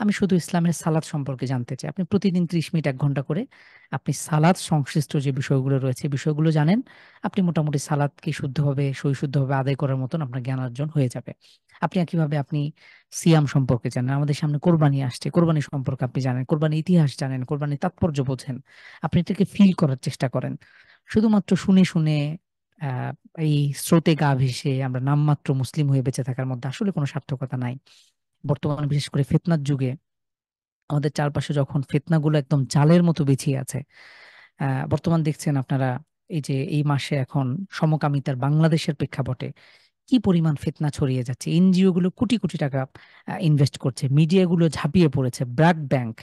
আমি শুধু ইসলামের সালাত সম্পর্কে জানতে চাই, আপনি প্রতিদিন 30 মিনিট 1 ঘন্টা করে আপনি সালাত সংশ্লিষ্ট যে বিষয়গুলো রয়েছে বিষয়গুলো জানেন, আপনি মোটামুটি সালাদকে শুদ্ধভাবে সহিশুদ্ধভাবে আদায় করার মতন আপনার জ্ঞান অর্জন হয়ে যাবে। আপনি একইভাবে আপনি সিয়াম সম্পর্কে জানেন, আমাদের সামনে কোরবানি আসছে, কোরবানি সম্পর্কে আপনি জানেন, কোরবানির ইতিহাস জানেন, কোরবানির তাৎপর্য বোঝেন, আপনি এটাকে ফিল করার চেষ্টা করেন। শুধুমাত্র শুনে শুনে আহ এই স্রোতে গা ভেসে আমরা নামমাত্র মুসলিম হয়ে বেঁচে থাকার মধ্যে আসলে কোনো সার্থকতা নাই। বর্তমানে বিশেষ করে ফিতনার যুগে আমাদের চারপাশে যখন ফিতনাগুলো একদম জালের মতো বিছিয়ে আছে, বর্তমান দেখছেন আপনারা এই যে এই মাসে এখন সমকামিতার বাংলাদেশের প্রেক্ষাপটে কি পরিমাণ ফিতনা ছড়িয়ে যাচ্ছে, এনজিও গুলো কোটি কোটি টাকা ইনভেস্ট করছে, মিডিয়াগুলো ঝাঁপিয়ে পড়েছে, ব্র্যাক ব্যাংক,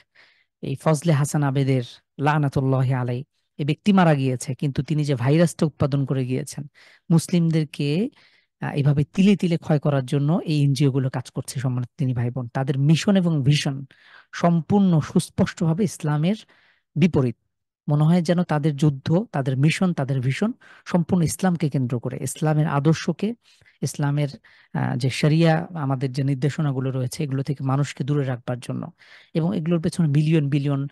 এই ফজলে হাসান আবেদের লানাতুল্লাহ আলাই, এই ব্যক্তি মারা গিয়েছে কিন্তু তিনি যে ভাইরাসটা উৎপাদন করে গিয়েছেন মুসলিমদেরকে এভাবে তিলে তিলে ক্ষয় করার জন্য এই এনজিও গুলো কাজ করছে। সম্মানিত তিনি ভাই বোন, তাদের মিশন এবং ভিশন সম্পূর্ণ সুস্পষ্টভাবে ইসলামের বিপরীত। মনে হয় যেন তাদের যুদ্ধ, তাদের মিশন, তাদের ভিশন সম্পূর্ণ ইসলামকে কেন্দ্র করে, ইসলামের আদর্শকে, ইসলামের যে শরিয়া আমাদের যে নির্দেশনাগুলো রয়েছে এগুলো থেকে মানুষকে দূরে রাখবার জন্য। এবং এগুলোর পেছনে বিলিয়ন বিলিয়ন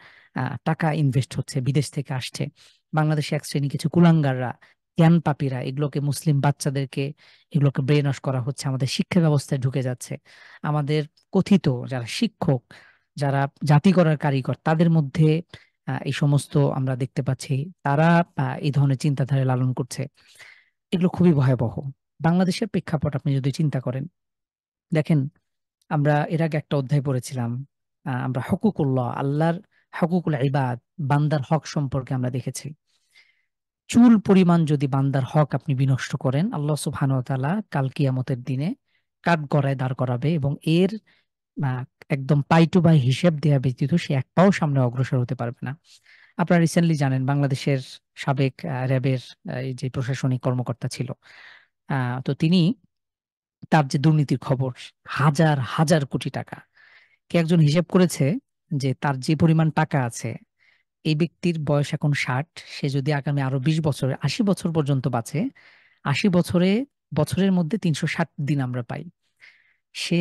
টাকা ইনভেস্ট হচ্ছে, বিদেশ থেকে আসছে। বাংলাদেশে এক শ্রেণী কিছু কুলাঙ্গাররা, জ্ঞান পাপীরা এগুলোকে, মুসলিম বাচ্চাদেরকে এগুলোকে ব্রেন ওয়াশ করা হচ্ছে, আমাদের শিক্ষা ব্যবস্থায় ঢুকে যাচ্ছে। আমাদের কথিত যারা শিক্ষক, যারা জাতি গড়ার কারিগর, তাদের মধ্যে এই সমস্ত আমরা দেখতে পাচ্ছি তারা এই ধরনের চিন্তাধারা লালন করছে। এগুলো খুবই ভয়াবহ। বাংলাদেশের প্রেক্ষাপট আপনি যদি চিন্তা করেন, দেখেন আমরা এর আগে একটা অধ্যায় পড়েছিলাম, আমরা হকুকুল্লাহ, আল্লাহর হকুকুল ইবাদ, বান্দার হক সম্পর্কে আমরা দেখেছি। চুল পরিমাণ যদি বান্দার হক আপনি বিনষ্ট করেন, আল্লাহ সুবহানাহু ওয়া তাআলা কাল কিয়ামতের দিনে কাঠগড়ায় দাঁড় করাবে এবং এর আহ, একদম পাই টু পাই হিসেব দেয়া ব্যতীত সে এক পাও সামনে অগ্রসর হতে পারবে না। আপনারা রিসেন্টলি জানেন বাংলাদেশের সাবেক র্যাবের এই যে প্রশাসনিক কর্মকর্তা ছিল, তো তিনি, তার যে দুর্নীতির খবর, হাজার হাজার কোটি টাকা, কে একজন হিসেব করেছে যে তার যে পরিমাণ টাকা আছে, এই ব্যক্তির বয়স এখন 60, সে যদি আগামী আরো 20 বছর 80 বছর পর্যন্ত বাঁচে, 80 বছরে, বছরের মধ্যে 360 দিন আমরা পাই, সে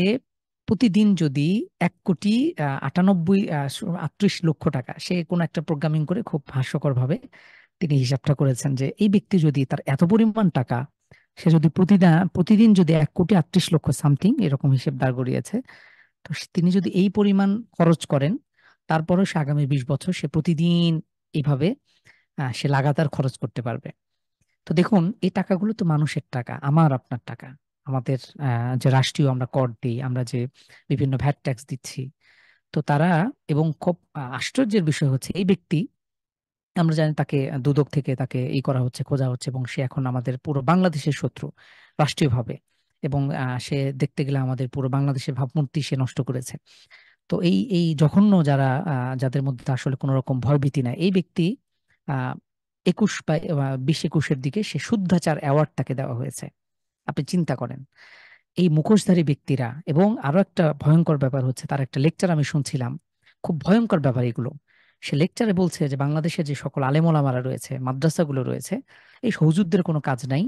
প্রতিদিন যদি 1,98,38,00,000 টাকা, সে কোনো একটা প্রোগ্রামিং করে খুব হাস্যকর ভাবে তিনি হিসাবটা করেছেন যে এই ব্যক্তি যদি তার এত পরিমাণ টাকা, সে যদি প্রতিদিন প্রতিদিন যদি 1,38,00,000 সামথিং এরকম হিসেব দাঁড় করিয়েছে, তো তিনি যদি এই পরিমাণ খরচ করেন, তারপরে সে আগামী 20 বছর সে প্রতিদিন এইভাবে সে লাগাতার খরচ করতে পারবে। তো দেখুন এই টাকাগুলো তো মানুষের টাকা, আমার আপনার টাকা, আমাদের যে রাষ্ট্রীয় আমরা কর দিই, আমরা যে বিভিন্ন ভ্যাট ট্যাক্স দিচ্ছি, তো তারা, এবং খুব আশ্চর্যের বিষয় হচ্ছে এই ব্যক্তি, আমরা জানি তাকে দুদক থেকে তাকে এই করা হচ্ছে, খোঁজা হচ্ছে, এবং সে এখন আমাদের পুরো বাংলাদেশের শত্রু রাষ্ট্রীয়ভাবে। এবং সে দেখতে গেলে আমাদের পুরো বাংলাদেশের ভাবমূর্তি সে নষ্ট করেছে। তো এই এই জঘন্য যারা, যাদের মধ্যে আসলে কোনো রকম ভয়ভীতি নাই, এই ব্যক্তি 21 বা 20-21-এর দিকে সে শুদ্ধাচার অ্যাওয়ার্ড তাকে দেওয়া হয়েছে। আপনি চিন্তা করেন এই মুখোশধারী ব্যক্তিরা। এবং আরো একটা ভয়ঙ্কর ব্যাপার হচ্ছে, তার একটা লেকচার আমি শুনছিলাম, খুব ভয়ঙ্কর ব্যাপার এগুলো। সে লেকচারে বলছে যে বাংলাদেশে যে সকল আলেম ওলামারা রয়েছে, মাদ্রাসাগুলো রয়েছে, এই হুজুরদের কোনো কাজ নাই,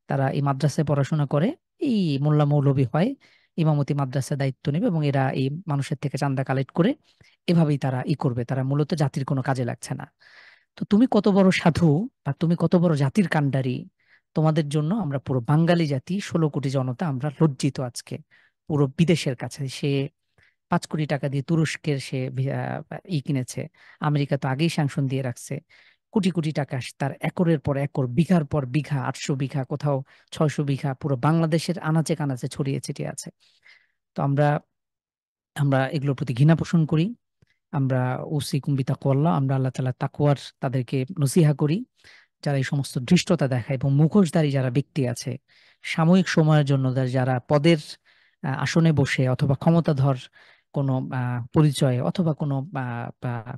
তারা এই মাদ্রাসায় পড়াশোনা করে, এই মোল্লা মৌলবি হয়, ইমামতি মাদ্রাসার দায়িত্ব নেবে এবং এরা এই মানুষের থেকে চাঁদা কালেক্ট করে এভাবেই তারা করবে, তারা মূলত জাতির কোনো কাজে লাগছে না। তো তুমি কত বড় সাধু, বা তুমি কত বড় জাতির কাণ্ডারি, তোমাদের জন্য আমরা পুরো বাঙালি জাতি, 16 কোটি জনতা আমরা লজ্জিত আজকে। পুরো বিদেশের কাছে সে 5 কোটি টাকা দিয়ে তুরস্কের সে কিনেছে, আমেরিকা তো আগেই স্যাংশন দিয়ে রাখছে, কোটি কোটি টাকা তার একরের পর একর, বিঘার পর বিঘা, 800 বিঘা, কোথাও 600 বিঘা, পুরো বাংলাদেশের আনাচে কানাচে ছড়িয়ে ছিটিয়ে আছে। তো আমরা আমরা এগুলোর প্রতি ঘৃণা পোষণ করি। আমরা ওসিকুম বিতাকওয়াল্লাহ, আমরা আল্লাহ তাআলা তাকওয়ার তাদেরকে নসিহা করি, যারা এই সমস্ত ধৃষ্টতা দেখায় এবং মুখোশধারী যারা ব্যক্তি আছে, সাময়িক সময়ের জন্য যারা পদের আসনে বসে অথবা ক্ষমতাধর কোনো পরিচয়ে অথবা কোনো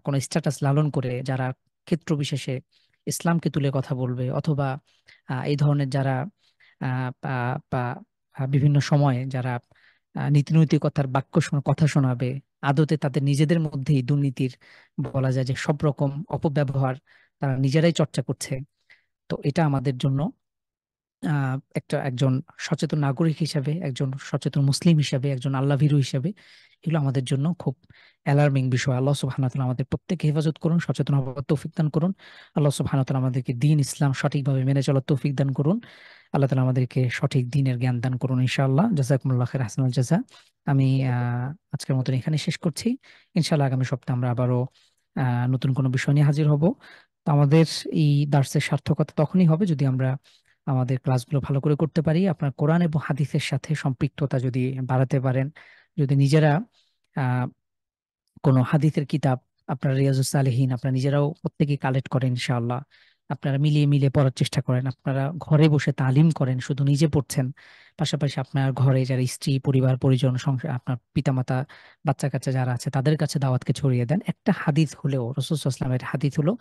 কোনো স্ট্যাটাস লালন করে যারা ক্ষেত্র বিশেষে ইসলামকে তুলে কথা বলবে, অথবা এই ধরনের যারা বিভিন্ন সময়ে যারা নীতিনৈতিকতার কথা শোনাবে, আদতে তাদের নিজেদের মধ্যেই দুর্নীতির, বলা যায় যে সব রকম অপব্যবহার তারা নিজেরাই চর্চা করছে। তো এটা আমাদের জন্য একজন সচেতন নাগরিক হিসেবে, একজন সচেতন মুসলিম হিসেবে, একজন আল্লাহভীরু হিসেবে এগুলো আমাদের জন্য খুব অ্যালার্মিং বিষয়। আল্লাহ সুবহানাহু ওয়া তাআলা আমাদের প্রত্যেককে হেফাজত করুন, সচেতন হওয়ার তৌফিক দান করুন। আল্লাহ সুবহানাহু ওয়া তাআলা আমাদেরকে দ্বীন ইসলাম সঠিকভাবে মেনে চলার তৌফিক দান করুন। আল্লাহ তাআলা আমাদেরকে সঠিক দ্বীনের জ্ঞান দান করুন ইনশাআল্লাহ। জাযাকুমুল্লাহ খাইর, আহসানুল জাযা। আমি আজকের মতন এখানে শেষ করছি। ইনশাআল্লাহ আগামী সপ্তাহে আমরা আবারও নতুন কোনো বিষয় নিয়ে হাজির হব। তো আমাদের এই দার্সের সার্থকতা তখনই হবে যদি আমরা আমাদের ক্লাসগুলো ভালো করে করতে পারি। আপনার কোরআন এবং হাদিসের সাথে সম্পৃক্ততা যদি বাড়াতে পারেন, যদি নিজেরা আহ কোনো হাদিসের কিতাব, আপনারা রিয়াজুস সালেহীন আপনারা নিজেরাও প্রত্যেকে কালেক্ট করেন ইনশাআল্লাহ, আপনারা মিলিয়ে মিলিয়ে পড়ার চেষ্টা করেন, আপনারা ঘরে বসে তালিম করেন, শুধু নিজে পড়ছেন, পাশাপাশি আপনার ঘরে যারা স্ত্রী, পরিবার পরিজন, সংসার, আপনার পিতামাতা, বাচ্চা কাচ্চা যারা আছে তাদের কাছে দাওয়াতকে ছড়িয়ে দেন। একটা হাদিস হলেও, রাসূল সাল্লাল্লাহু আলাইহি ওয়াসাল্লামের হাদিস হলো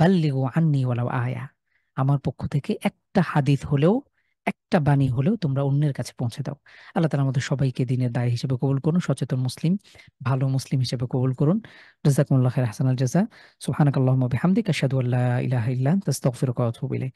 বাল্লিগু আন্নি ওয়ালাউ আয়া, আমার পক্ষ থেকে একটা হাদিস হলেও, একটা বাণী হলেও তোমরা অন্যের কাছে পৌঁছে দাও। আল্লাহ তাআলা আমাদের সবাইকে দ্বীনের দায়ী হিসেবে কবুল করুন, সচেতন মুসলিম, ভালো মুসলিম হিসেবে কবুল করুন। জাযাকুমুল্লাহ খাইর, আহসানুল জাযা। সুবহানাকাল্লাহুম্মা ওয়া বিহামদিকা আশহাদু আল্লা ইলাহা ইল্লা আনতা আস্তাগফিরুকা ওয়া আতুবু ইলাইক।